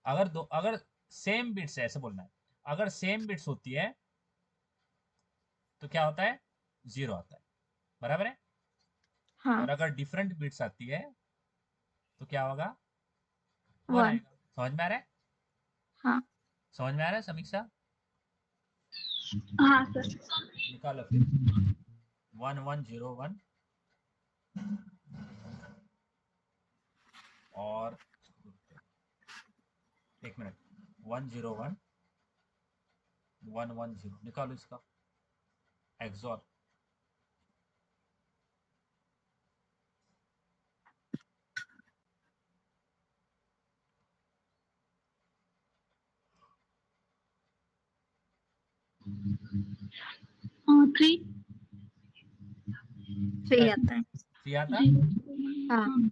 अगर सेम बिट्स है, ऐसे बोलना है, अगर सेम बिट्स होती है तो क्या होता है, 0 आता है, बराबर है। हाँ और अगर डिफरेंट बिट्स आती है तो क्या होगा, 1 1। आएगा। समझ में आ रहा है, हाँ समझ में आ रहा है समीक्षा। हाँ सर। निकालो फिर, 1 1 0 1, और एक मिनट, 1 0 1 1 1 0, निकालो इसका एक्सॉर। 3 3 आता है। 3 आता, 0 हाँ हाँ।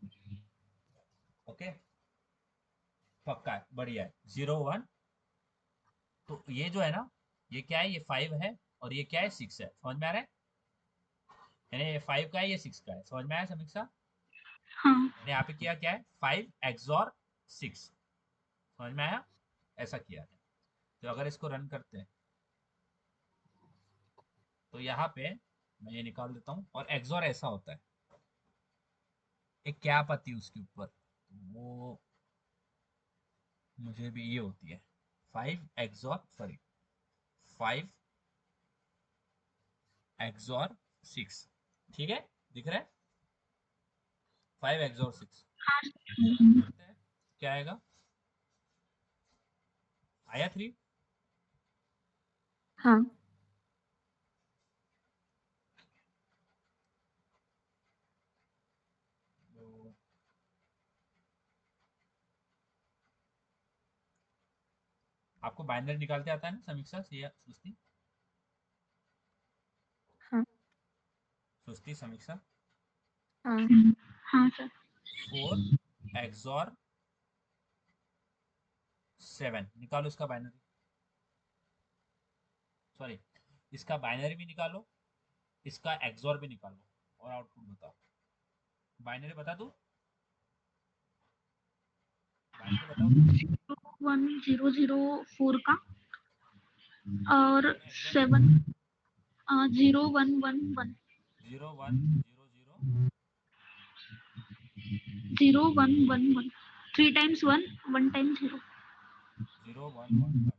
ओके, पक्का है, बढ़िया है, 0 1। तो ये जो है ना, ये क्या है, ये 5 है, और ये क्या है, 6 है, समझ में आ रहा है, यानी ये 5 का है, ये 6 का है, समझ में आया समीक्षा। हाँ मैंने यहाँ पे किया क्या है, 5 एक्सॉर 6, समझ में आया, ऐसा किया है। तो अगर इसको रन करते हैं तो यहाँ पे मैं ये निकाल देता हूँ, और एक्सॉर ऐसा होता है, एक कैप आती है उसके ऊपर, वो मुझे भी ये होती है, 5 एक्सॉर, सॉरी 5 एक्सॉर 6, ठीक है, दिख रहा है, 5 एक्सॉर 6 करते हैं, क्या आएगा, आया 3। हाँ। तो आपको बाइनरी निकालते आता है ना समीक्षा, सुस्ती, हाँ सुस्ती समीक्षा, हाँ। हाँ सर। 4 एक्सॉर 7, निकालो इसका बाइनरी, सॉरी इसका बाइनरी भी निकालो, इसका एक्सॉर भी निकालो, और आउटपुट बताओ। बाइनरी बता दो, बाइनरी बताओ तुम। 1004 का, और इसका एक्सॉर बताओ, 7 0111 0 1 0 0 0111 3 times 1 1 times 0। 0 1 1 1,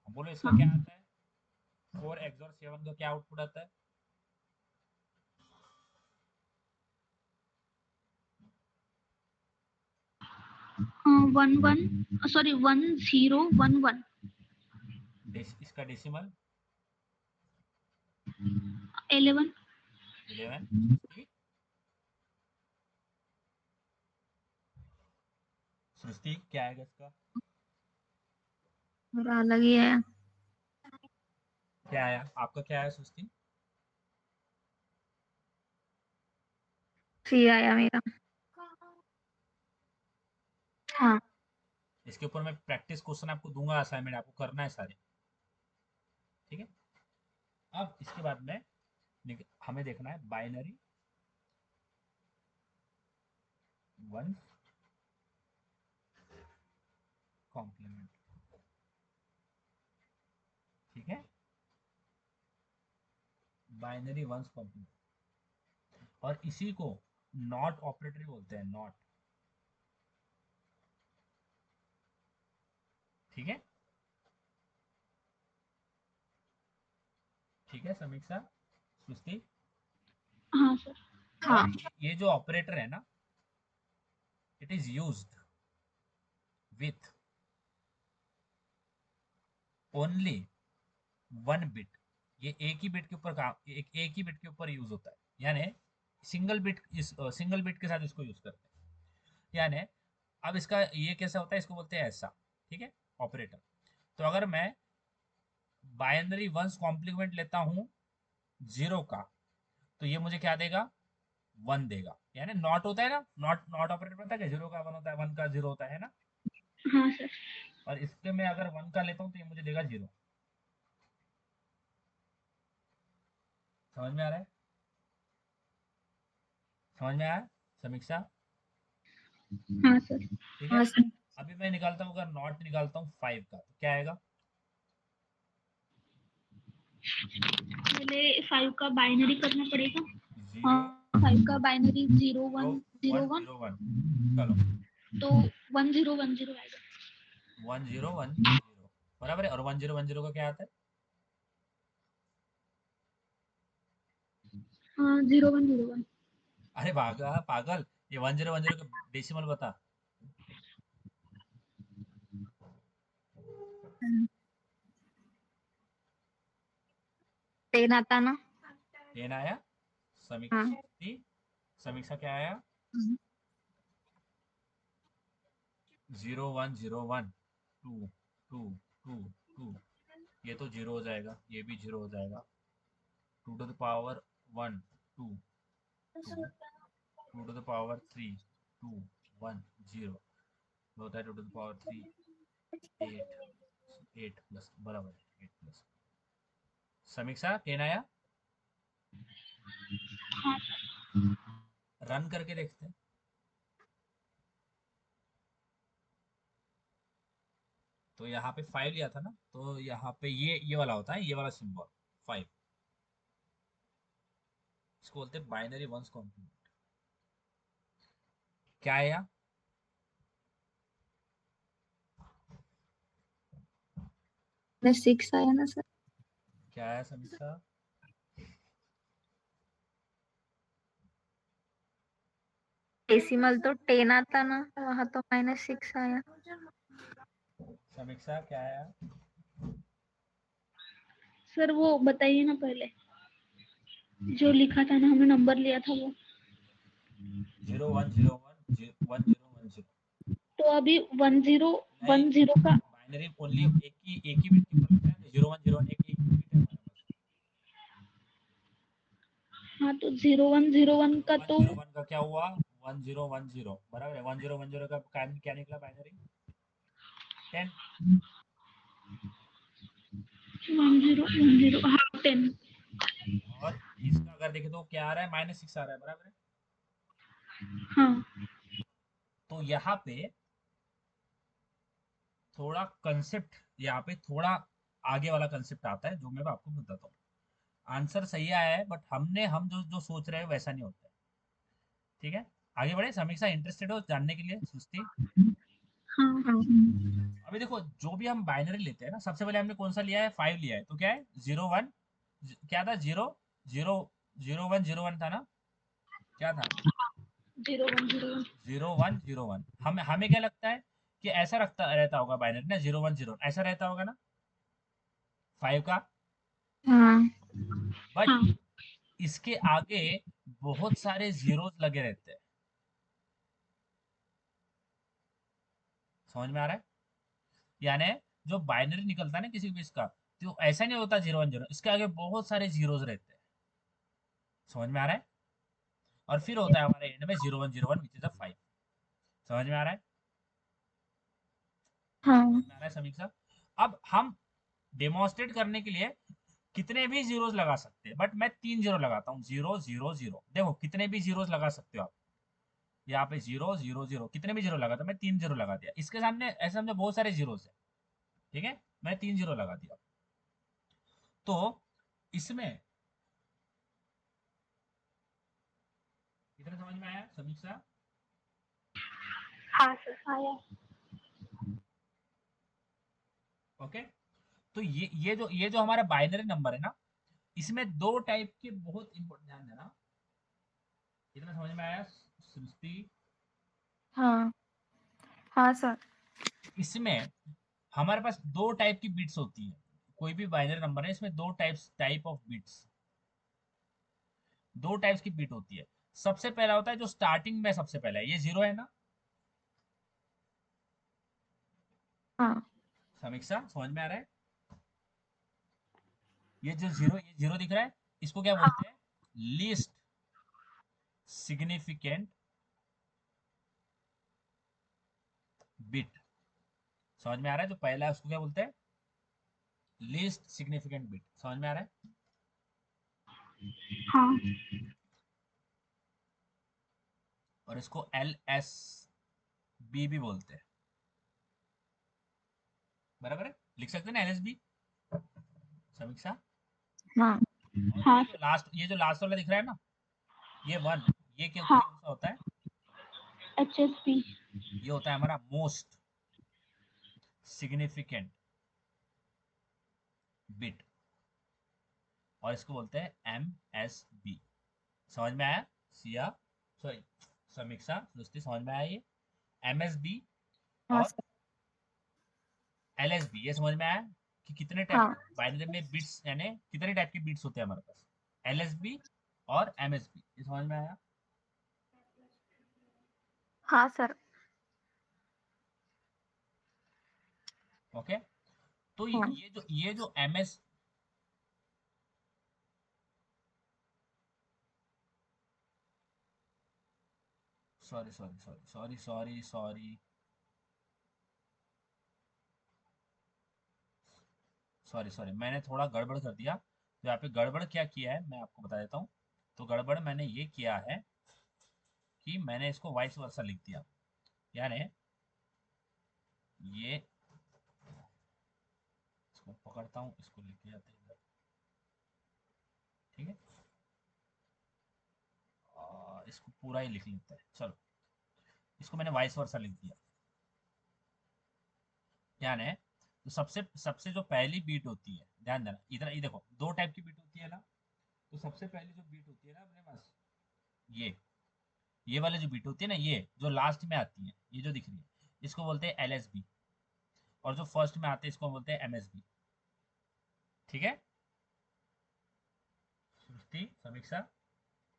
बोलो इसका क्या हाँ आता है, 4 एक्सॉर 7 का क्या आउटपुट आता है, 11 सॉरी 1011 इसका डेसिमल 11 11, सृष्टि क्या आएगा इसका, मेरा अलग ही है। क्या आया आपका, क्या आया सृष्टि, 3 आया मेरा। हाँ इसके ऊपर मैं प्रैक्टिस क्वेश्चन आपको दूंगा, असाइनमेंट आपको करना है सारे, ठीक है। अब इसके बाद में हमें देखना है बाइनरी वन कॉम्प्लीमेंट, ठीक है, बाइनरी वंस कॉम्प्लीमेंट, और इसी को नॉट ऑपरेटर बोलते हैं, नॉट, ठीक है। ठीक है समीक्षा, सृष्टि? हाँ सर। हाँ और ये जो ऑपरेटर है ना, it is used with only one bit. ये एक ही बिट के ऊपर काम, एक ही बिट के ऊपर यूज होता है, यानी सिंगल बिट, इस सिंगल बिट के साथ इसको यूज करते हैं। यानी अब इसका ये कैसा होता है, इसको बोलते हैं ऐसा, ठीक है, ऑपरेटर। तो अगर मैं बाइनरी वंस कॉम्प्लीमेंट लेता हूं जीरो का, तो ये मुझे क्या देगा, वन देगा। यानी नॉट होता है ना, नॉट नॉट ऑपरेटर पता है, जीरो का वन होता है, वन का जीरो होता है ना। हाँ सर। और इसके मैं अगर वन का लेता हूँ तो ये मुझे देगा जीरो। समझ में आ रहा है? समझ में आया समीक्षा? हाँ सर। ठीक है। हाँ सर। अभी मैं निकालता हूँ, अगर नॉट निकालता हूँ 5 का, तो क्या आएगा? पहले 5 का बाइनरी करना पड़ेगा। जीरो हाँ, 5 का binary 0 zero 1 0 one 1, zero one. चलो, तो 1 0 1 0 आएगा। 1010 बराबर है। और 1010 का क्या आता है? हाँ, 0 1 0 1। अरे पागल पागल, ये 1010 का डेसिमल बता। हम्म, 10 आता ना। 10 आया। हाँ। समीक्षा क्या आया? हम्म, 0101 2 2 2 2। ये तो जीरो हो जाएगा, ये भी जीरो हो जाएगा। 2 to the power 1 2 2 2 to the power 3 2 1 0 होता है। 2 टू द पावर 3 8 8 प्लस बराबर है 8 प्लस। समीक्षा 10 आया। हाँ। रन करके देखते हैं। तो यहाँ पे 5 लिया था ना, तो यहाँ पे ये वाला होता है, ये वाला सिंबल 5। इसको बोलते हैं बाइनरी वंस कॉम्प्लीमेंट। क्या आया? मैं 6 आया ना सर। क्या आया समीक्षा? डेसिमल तो 10 आता ना, वहाँ तो -6 आया। समीक्षा क्या आया? सर वो बताइए ना पहले, जो लिखा था ना, हमने नंबर लिया था वो। 0101 1010। तो अभी 1 0 नहीं, 1 0 का। बाइनरी ओनली एक ही बिट के ऊपर लगता है। 0101 एक ही बिट है हमारे पास। हाँ, तो 0 1 0 1 जीरो का वन तो जीरो वन का क्या हुआ? 1010 बराबर है। 1010 का क्या निकला बाइनरी? 10। 1 0 1 0, हाँ 10। और इसका अगर देखें तो क्या आ रहा है, -6 आ रहा है, बराबर है। हाँ। तो यहाँ पे थोड़ा कंसेप्ट, यहाँ पे थोड़ा आगे वाला कंसेप्ट आता है, जो मैं आपको बताता हूँ। आंसर सही आया है, बट हम जो जो सोच रहे हैं वैसा नहीं होता है। ठीक है, आगे बढ़े। समीक्षा इंटरेस्टेड हो जानने के लिए सृष्टि? हाँ। हाँ। अभी देखो, जो भी हम बाइनरी लेते हैं ना, सबसे पहले हमने कौन सा लिया है, 5 लिया है। तो क्या है, 01 क्या था, 0 0 0 1 0 1 था ना, क्या था? 0 1 0 1। 0101। हमें क्या लगता है कि ऐसा रखता रहता होगा बाइनरी ना, 0101 ऐसा रहता होगा ना 5 का। हाँ। बट हाँ। इसके आगे बहुत सारे जीरोस लगे रहते हैं। समझ में आ रहा है? यानी जो बाइनरी निकलता है ना किसी भी इसका, तो ऐसा नहीं होता 0101, इसके आगे बहुत सारे जीरोस रहते हैं। समझ में आ रहा है? और फिर होता है हमारे एंड में 0101 विच इज अ 5। समझ में आ रहा है? समझ हाँ। में आ रहा है समीक्षा? अब हम डेमोन्स्ट्रेट करने के लिए कितने भी जीरोस लगा सकते हैं, बट मैं 3 जीरो लगाता हूँ। 0 0 0। देखो कितने भी जीरोस लगा सकते हो आप। यहाँ पे 0 0 0 कितने भी जीरो लगा, तो मैं 3 जीरो लगा दिया। इसके सामने ऐसे समझो बहुत सारे जीरोस है, ठीक है, मैं 3 जीरो लगा दिया। तो इसमें कितना समझ में आया समीक्षा? हाँ सर आया। ओके। तो ये जो हमारा बाइनरी नंबर है ना, इसमें दो टाइप के बहुत इंपॉर्टेंट, ध्यान देना, इतना समझ में आया सृष्टि? हाँ हाँ सर। इसमें हमारे पास दो टाइप की बिट्स होती है, कोई भी बाइनरी नंबर है इसमें दो टाइप ऑफ बिट्स, दो टाइप्स की बिट होती है। सबसे पहला होता है जो स्टार्टिंग में सबसे पहला है, ये 0 है ना हाँ समीक्षा, समझ में आ रहा है? ये जो जीरो दिख रहा है, इसको क्या बोलते हैं? Least significant bit. समझ में आ रहा है? जो पहला है उसको क्या बोलते हैं? Least significant bit. समझ में आ रहा है? हाँ और इसको LSB भी बोलते हैं, बराबर है? लिख सकते हैं ना LSB समीक्षा? हाँ और हाँ ये जो लास्ट वाला दिख रहा है ना, ये 1, ये क्या हाँ कौन सा होता है? HSP। ये होता है हमारा मोस्ट सिग्निफिकेंट बिट, और इसको बोलते हैं MSB। समझ में आया सिया? सॉरी समीक्षा, दोस्ती, समझ में आया ये MSB हाँ और सर। LSB? ये समझ में आया कि कितने टाइप हाँ बाइनरी में बिट्स, यानी कितने टाइप की बिट्स होते हैं हमारे पास, LSB और MSB। ये समझ में आया? हाँ सर। ओके। तो हाँ ये जो MS, sorry sorry sorry sorry sorry sorry sorry sorry, मैंने थोड़ा गड़बड़ कर दिया। तो यहाँ पे गड़बड़ क्या किया है मैं आपको बता देता हूँ। तो गड़बड़ मैंने ये किया है कि मैंने इसको वाइस वर्सा लिख दिया, यानी ये, इसको पकड़ता हूँ, इसको लेके जाते हैं इधर, ठीक है? इसको पूरा ही लिख लेते हैं, चलो। इसको मैंने वाइस वर्सा लिख दिया, ध्यान है? तो सबसे सबसे जो पहली बीट होती है, ध्यान देना, इधर ये देखो, दो टाइप की बीट होती है ना। तो सबसे पहली जो बीट होती है ना अपने पास, ये वाली जो बीट होती है ना, ये जो लास्ट में आती है, ये जो दिख रही है, इसको बोलते हैं LSB। और जो फर्स्ट में आते हैं इसको बोलते हैं MSB। ठीक है सृष्टि, समीक्षा?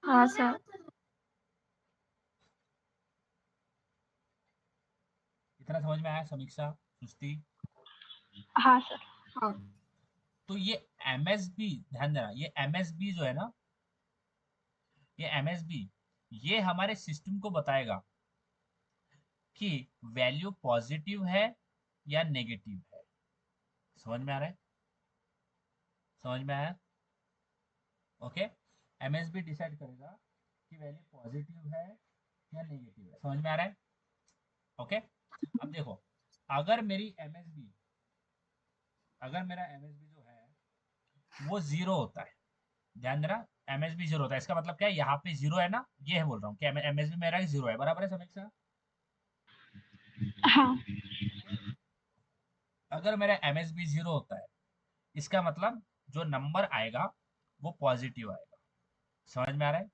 हाँ सर। इतना समझ में आया समीक्षा, सृष्टि? हाँ सर। हाँ तो ये MSB, ध्यान देना, ये MSB जो है ना, ये MSB, ये हमारे सिस्टम को बताएगा कि वैल्यू पॉजिटिव है या नेगेटिव है। समझ में आ रहा है? समझ में आया? ओके। MSB डिसाइड करेगा कि वैल्यू पॉजिटिव है या नेगेटिव है। समझ में आ रहा है? ओके। अब देखो, अगर मेरी MSB, अगर मेरा MSB जो है वो 0 होता है, ध्यान देना, MSB 0 होता है, इसका मतलब क्या है? यहाँ पे 0 है ना, ये है बोल रहा हूँ कि MSB मेरा 0 है, बराबर है समीक्षा? हाँ अगर मेरा MSB 0 होता है, इसका मतलब जो नंबर आएगा वो पॉजिटिव आएगा। समझ में आ रहा है?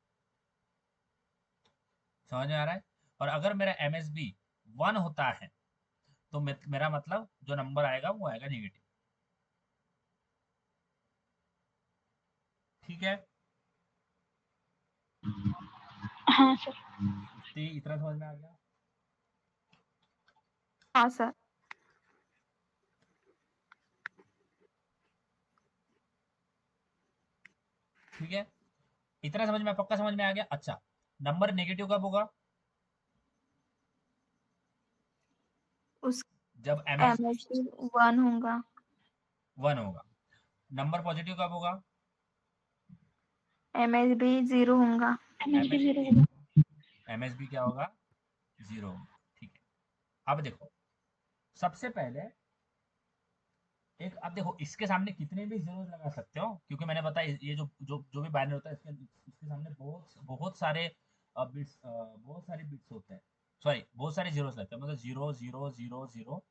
समझ में आ रहा है? और अगर मेरा MSB 1 होता है, तो मेरा मतलब जो नंबर आएगा वो आएगा नेगेटिव। ठीक है? हाँ सर। इतना समझ में आ गया? हाँ सर। ठीक है, इतना समझ में, पक्का समझ में आ गया? अच्छा, नंबर नेगेटिव कब होगा? उस जब MSB MSB 1 होगा। 1 होगा। नंबर पॉजिटिव कब होगा? MSB 0 होगा। MSP 0 MSB होगा। MSB क्या होगा? 0 होगा। ठीक है, अब देखो, सबसे पहले एक, अब देखो इसके सामने कितने भी जीरो लगा सकते हो, क्योंकि मैंने बताया ये जो भी बाइनरी होता है, इसके सामने बहुत बहुत सारे बिट्स, बहुत सारे बिट्स होते हैं, सॉरी बहुत सारे जीरोस लगते हैं, मतलब 0 0 0 0।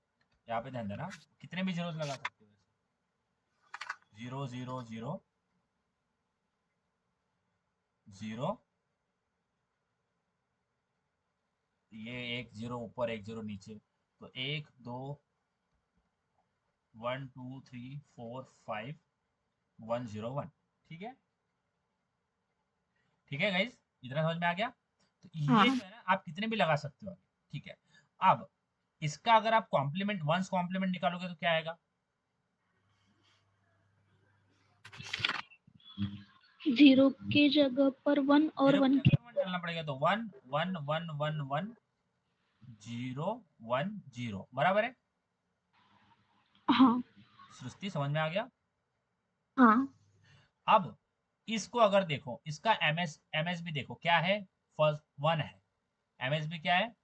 यहाँ पे ध्यान देना, कितने भी जीरोस लगा सकते हो, 0 0 0 0, ये 1 0 ऊपर 1 0 नीचे, तो 1 2 1 2 3 4 5 1 0 1। ठीक है, ठीक है गाइस, इतना समझ में आ गया। तो ये हाँ जो है ना आप कितने भी लगा सकते हो। ठीक है, अब इसका अगर आप कॉम्प्लीमेंट वंस कॉम्प्लीमेंट निकालोगे तो क्या आएगा? 0 की जगह पर 1 और 0 की 1 जगह की। पे 1 डालना पड़ेगा, तो 1 1 1 1 1 0 1 0 बराबर है। हाँ सृष्टि समझ में आ गया? हाँ अब इसको अगर देखो, इसका एमएस भी देखो क्या है, फर्स्ट 1 है, एमएस भी क्या है,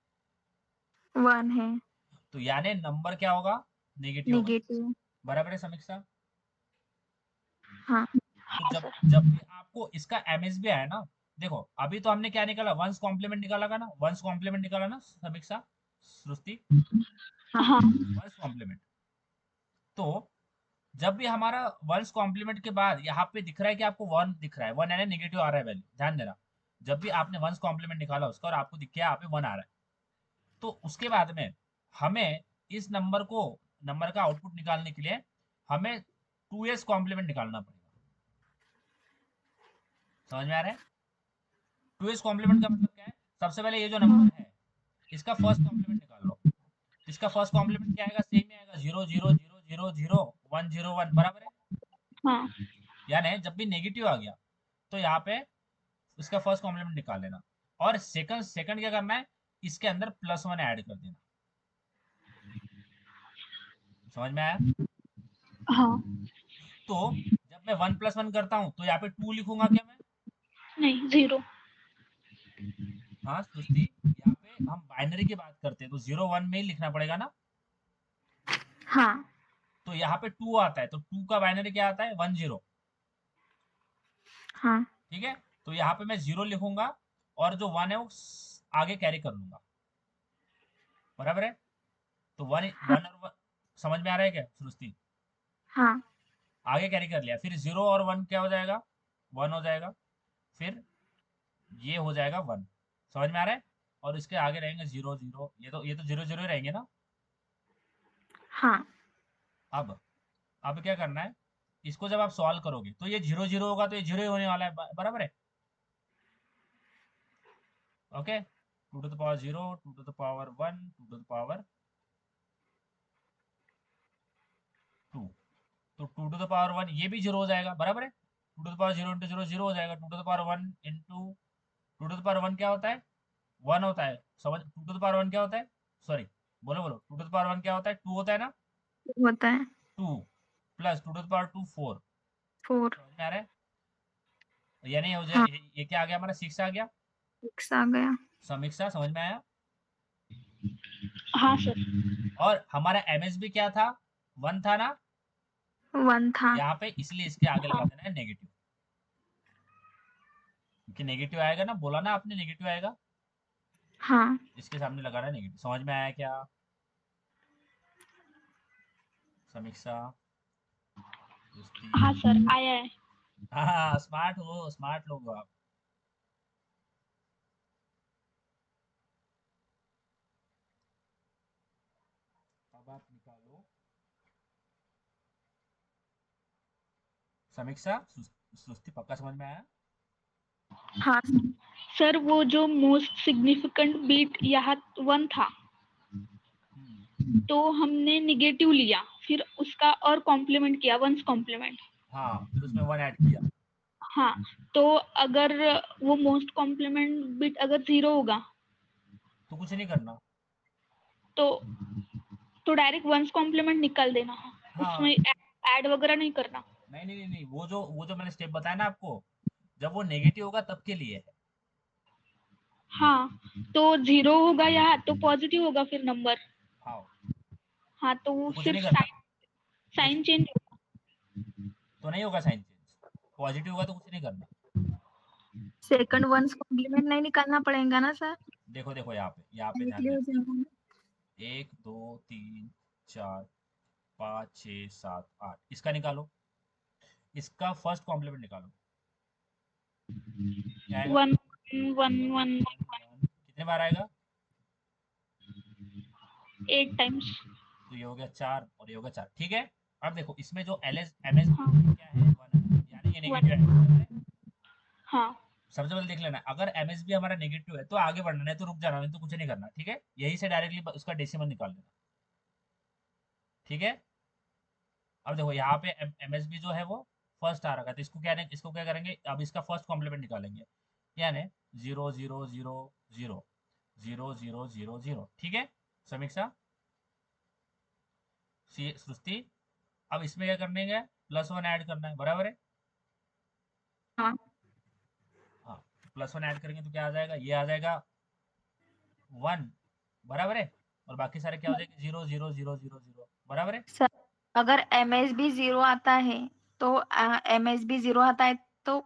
1 है, तो यानी नंबर क्या होगा, नेगेटिव होगा, नेगेटिव। बराबर है समीक्षा? हाँ तो हाँ जब सर। जब भी आपको इसका एमएस भी आया ना, देखो अभी तो हमने क्या निकाला, वंस कॉम्प्लीमेंट निकाला का ना, वंस कॉम्प्लीमेंट निकाला ना समीक्षा, सृष्टि, हाँ वंस कॉम्प्लीमेंट। तो जब भी हमारा वंस कॉम्प्लीमेंट के बाद यहाँ पे दिख रहा है कि आपको 1 दिख रहा है, 1 यानी नेगेटिव आ रहा है वैल्यू, ध्यान देना, जब भी आपने वंस कॉम्प्लीमेंट निकाला उसका और आपको दिख गया यहाँ पे 1 आ रहा है, तो उसके बाद में हमें इस नंबर का आउटपुट निकालने के लिए हमें 2s कॉम्प्लीमेंट निकालना पड़ेगा। समझ में आ रहा है? 2s कॉम्प्लीमेंट का मतलब क्या है, सबसे पहले ये जो नंबर है इसका फर्स्ट कॉम्प्लीमेंट निकाल लो। इसका फर्स्ट कॉम्प्लीमेंट क्या आएगा, सेम ही आएगा, 0 0 0 0 0 1 0 1 बराबर है। हाँ यानी जब भी नेगेटिव आ गया तो यहाँ पे इसका फर्स्ट कॉम्प्लीमेंट निकाल लेना, और सेकंड सेकंड क्या करना है, इसके अंदर +1 ऐड कर देना। समझ में आया? हाँ। तो जब मैं 1 + 1 करता हूं तो यहाँ पे 2 लिखूंगा क्या मैं? नहीं 0। हाँ सृष्टि, यहाँ पे हम बाइनरी की बात करते हैं तो 0 1 में ही लिखना पड़ेगा ना। हाँ तो यहाँ पे 2 आता है, तो 2 का बाइनरी क्या आता है, 1 0। हाँ ठीक है, तो यहाँ पे मैं 0 लिखूंगा और जो 1 है वो आगे कैरी कर लूंगा, बराबर है। तो 1 हाँ 1 और 1 समझ में आ रहा है क्या सृष्टि? हाँ आगे कैरी कर लिया, फिर 0 और 1 क्या हो जाएगा, 1 हो जाएगा, फिर ये हो जाएगा 1। समझ में आ रहा है? और इसके आगे रहेंगे 0 0, ये तो 0 0 ही रहेंगे ना। हाँ अब अब क्या करना है, इसको जब आप सॉल्व करोगे तो ये 0 0 होगा, तो ये 0 ही होने वाला है, बराबर है। Okay, 2 to the power 0, 2 to the power 1, 2 to the power 2, तो 2 to the power 1 ये भी 0 हो जाएगा, बराबर है। 2 to the power 0 into 0 0 हो जाएगा, 2 to the power 1 into 2 to the power 1 क्या होता है, 1 होता है। समझ, 2 to the power 1 क्या होता है, सॉरी, बोलो बोलो, 2 to the power 1 क्या होता है, 2 होता है ना, होता है 2 प्लस 2 to the power 2 4। 4। समझ में आ रहा है? यानी हो जाए, हाँ ये क्या आ गया हमारा, 6 आ गया। 6 आ गया। समीक्षा समझ में आया? हाँ सर। और हमारा एमएस भी क्या था, 1 था ना, 1 था। यहाँ पे इसलिए इसके आगे लगा हाँ देना है नेगेटिव, क्योंकि नेगेटिव आएगा ना, बोला ना आपने नेगेटिव आएगा, हाँ इसके सामने लगाना है नेगेटिव। समझ में आया क्या समीक्षा, हाँ सृष्टि? सर आया है। हाँ, स्मार्ट हो, स्मार्ट लोग हो आप। अब आप निकालो समीक्षा, सृष्टि पक्का समझ में आया? हाँ सर वो जो मोस्ट सिग्निफिकेंट बीट यहाँ 1 था, हम्म, तो हमने निगेटिव लिया, फिर उसका और कॉम्प्लीमेंट किया, वंस कॉम्प्लीमेंट। हाँ, फिर उसमें 1 ऐड किया। हाँ, तो अगर वो मोस्ट कॉम्प्लीमेंट बिट अगर 0 होगा तो कुछ नहीं करना। तो डायरेक्ट वंस कॉम्प्लीमेंट निकाल देना, उसमें हाँ, ऐड वगैरह नहीं करना। नहीं नहीं नहीं नहीं, वो जो मैंने स्टेप बताया ना आपको, जब वो नेगेटिव होगा तब के लिए है। हाँ, तो 0 होगा यहाँ तो पॉजिटिव होगा फिर नंबर। हाँ, हाँ, तो वो तो कुछ सिर्फ नहीं करना, कुछ साइन चेंज होगा। तो नहीं होगा साइन चेंज, पॉजिटिव होगा तो कुछ नहीं करना। सेकंड वंस कॉम्प्लीमेंट नहीं निकालना पड़ेगा ना सर? देखो देखो, यहाँ पे ध्यान डायरेक्टली हो देना, जाएगा ना? 1 2 3 4 5 6 7 8, इसका निकालो, इसका फर्स्ट कॉम्प्लीमेंट निकालो। क्या आएगा? 1 1 1 1 कितने बार आएगा? 8 टाइम्स। तो ये हो गया 4 और ये हो गया 4। ठीक है, अब देखो इसमें जो एमएस हाँ क्या है 1 है, यानी ये नेगेटिव है। हाँ सबसे पहले देख लेना, अगर एमएसबी हमारा नेगेटिव है तो आगे बढ़ना, नहीं तो रुक जाना, नहीं तो कुछ नहीं करना। ठीक है, यही से डायरेक्टली उसका डेसिमल निकाल लेना। ठीक है, अब देखो यहाँ पे एमएसबी जो है वो फर्स्ट आ रहा है, तो इसको क्या करेंगे, अब इसका फर्स्ट कॉम्प्लीमेंट निकालेंगे, यानी 0 0 0 0 0 0 0 0। ठीक है समीक्षा, सृष्टि, अब इसमें क्या करने है, +1 ऐड करना है, बराबर है? हाँ हाँ, +1 ऐड करेंगे तो क्या आ जाएगा, ये आ जाएगा 1, बराबर है? और बाकी सारे क्या हो जाएंगे, 0 0 0 0 0, बराबर है? सर, अगर MSB 0 आता है तो MSB 0 आता है तो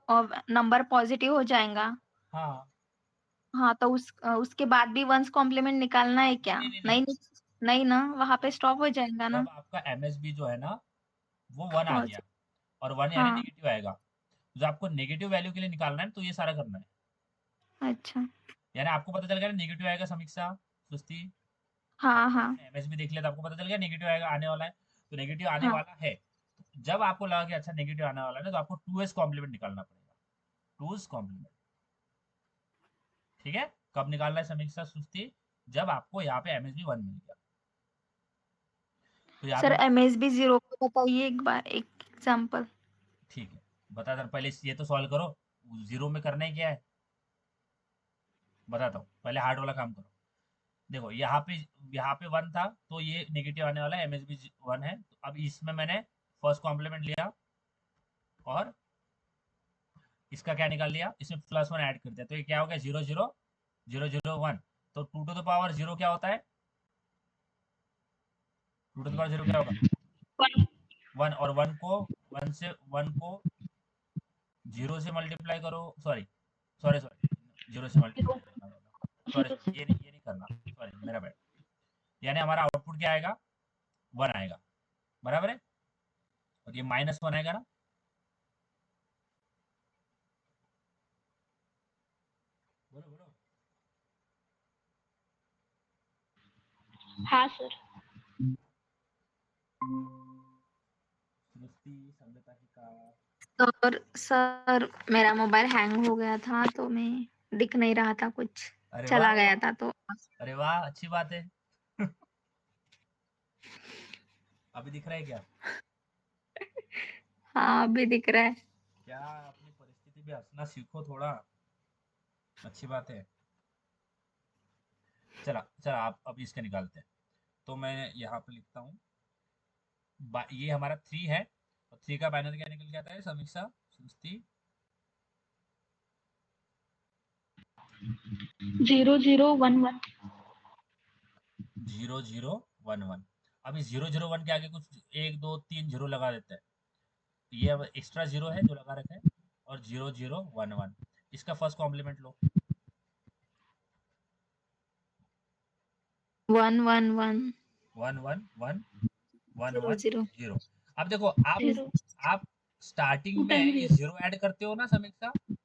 नंबर पॉजिटिव हो जाएगा। हाँ, हाँ, तो उसके बाद भी वंस कॉम्प्लीमेंट निकालना है क्या? नहीं नहीं नहीं, नहीं नहीं ना, वहां पे जब स्टॉप हो जाएगा ना। जब आपका एमएसबी जो है ना वो 1 आ गया, पॉजिटिव। और 1 यानी हाँ, नेगेटिव आएगा, जो आपको नेगेटिव वैल्यू के लिए निकालना है तो ये सारा करना है। अच्छा। यानी आपको पता चल गया ना नेगेटिव आएगा समीक्षा, सुस्ती, हाँ अगर हाँ आपने एमएसबी देख लिया तो आपको पता चल गया नेगेटिव आएगा, आने वाला है, तो नेगेटिव आने हाँ। वाला है। तो जब आपको लगा कि अच्छा नेगेटिव आने वाला है ना, तो आपको 2s कॉम्प्लीमेंट निकालना पड़ेगा, 2s कॉम्प्लीमेंट। ठीक है, कब निकालना है समीक्षा सुस्ती, जब आपको यहाँ पे एमएसबी 1 मिल गया, तो यहाँ सर, पे MSB 0 को बताइए एक बार, एक एग्जांपल। ठीक है, बता दो पहले, ये तो सॉल्व करो, जीरो में करना ही क्या है बताता हूँ, पहले हार्ड वाला काम करो। देखो यहाँ पे 1 था तो ये नेगेटिव आने वाला है, एमएसबी 1 है, तो अब इसमें मैंने फर्स्ट कॉम्प्लीमेंट लिया और इसका क्या निकाल लिया, इसमें +1 ऐड कर दिया, तो ये क्या हो गया 0 0 0 0 1। तो 2 टू द पावर 0 क्या होता है, 2 टू द पावर 0 क्या होगा, 1, और 1 से 1 को 0 से मल्टीप्लाई करो, सॉरी सॉरी सॉरी 0 से मल्टीप्लाई करना होगा, सॉरी 0 सॉरी ये नहीं करना, सॉरी मेरा बैड। यानी हमारा आउटपुट क्या आएगा, 1 आएगा, बराबर है? और ये -1 आएगा ना, बोलो बोलो। हाँ सर। सृष्टि, सभ्यता की का, और सर, मेरा मोबाइल हैंग हो गया था तो मैं दिख नहीं रहा था कुछ, अरे वाह, चला गया था तो। अरे वाह, अच्छी बात है। अभी दिख रहा है क्या? हाँ, अभी दिख रहा है। क्या, अपनी परिस्थिति भी हंसना सीखो थोड़ा, अच्छी बात है। चला चला, आप अब इसका निकालते हैं, तो मैं यहाँ पे लिखता हूँ, ये हमारा 3 है, और 3 का बाइनरी क्या निकल के आता है समीक्षा सुस्ती, 0 0 1 1। 0 0 1 1। अब इस 0 0 1 के आगे कुछ 1 2 3 जीरो लगा देते हैं, तो ये अब एक्स्ट्रा जीरो है जो लगा रखा है, और 0 0 1 1, इसका फर्स्ट कॉम्प्लीमेंट लो, 1 1 1 1 1 1 1 0 1 0 0। अब देखो जीरो आप स्टार्टिंग 2 में टाइम्स ये 0 जीरो ऐड करते हो ना समीक्षा 2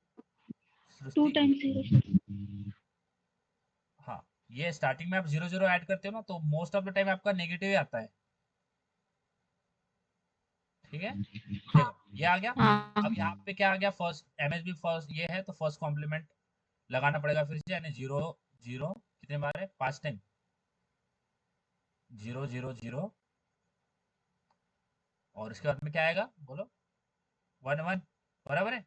सृष्टि, टाइम्स 0 सर। हाँ, ये स्टार्टिंग में आप 0 0 ऐड करते हो ना, तो मोस्ट ऑफ द टाइम आपका नेगेटिव ही आता है। ठीक है, देखो ये आ गया। हाँ। अब यहाँ पे क्या आ गया, फर्स्ट एमएसबी फर्स्ट ये है, तो फर्स्ट कॉम्प्लीमेंट लगाना पड़ेगा फिर से, यानी 0 0 कितने बार है, 5 टाइम, 0 0 0, और इसके बाद में क्या आएगा बोलो, 1 1, बराबर है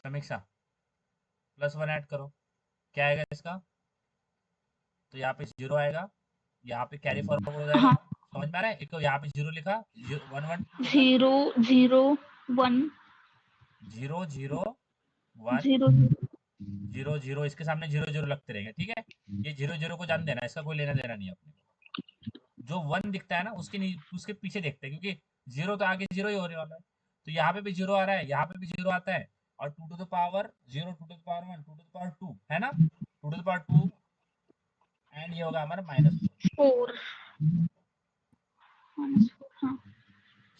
समीक्षा, +1 ऐड करो, क्या आएगा इसका, तो यहाँ पे 0 आएगा, यहाँ पे कैरी फॉरवर्ड हो जाएगा, हाँ समझ में आ रहा है, एक तो यहाँ पे 0 लिखा, 1 1 2 होगा, 0 0 1 0 0 1 0 0 0, इसके सामने 0 0 लगते रहेंगे। ठीक है, ये 0 0 को जान देना, इसका कोई लेना देना नहीं है अपने को, जो 1 दिखता है ना उसके पीछे देखते हैं, क्योंकि 0 तो आगे 0 ही होने वाला है, तो यहाँ पे भी 0 आ रहा है, यहाँ पे भी 0 आता है, और 2 to the power 0 2 to the power 1 2 to the power 2 है ना, 2 टू द पावर 2, एंड ये होगा हमारा -4। 4 -4। हाँ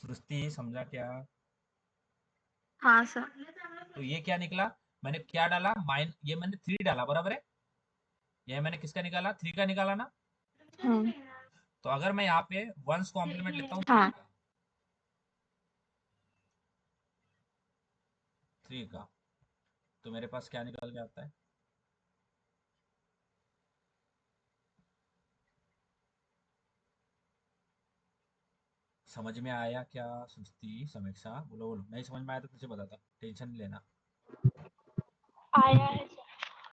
सृष्टि समझा क्या? हाँ सर। तो ये क्या निकला, मैंने क्या डाला, ये मैंने 3 डाला, बराबर है। ये मैंने किसका निकाला, 3 का निकाला ना। हाँ तो अगर मैं यहाँ पे वंस कॉम्प्लीमेंट लेता हूँ हाँ 3 का, तो मेरे पास क्या निकल के आता है, समझ में आया क्या सुस्ती समीक्षा, बोलो बोलो, नहीं समझ में आया तो तुझे बताता, टेंशन नहीं लेना। आया है सर।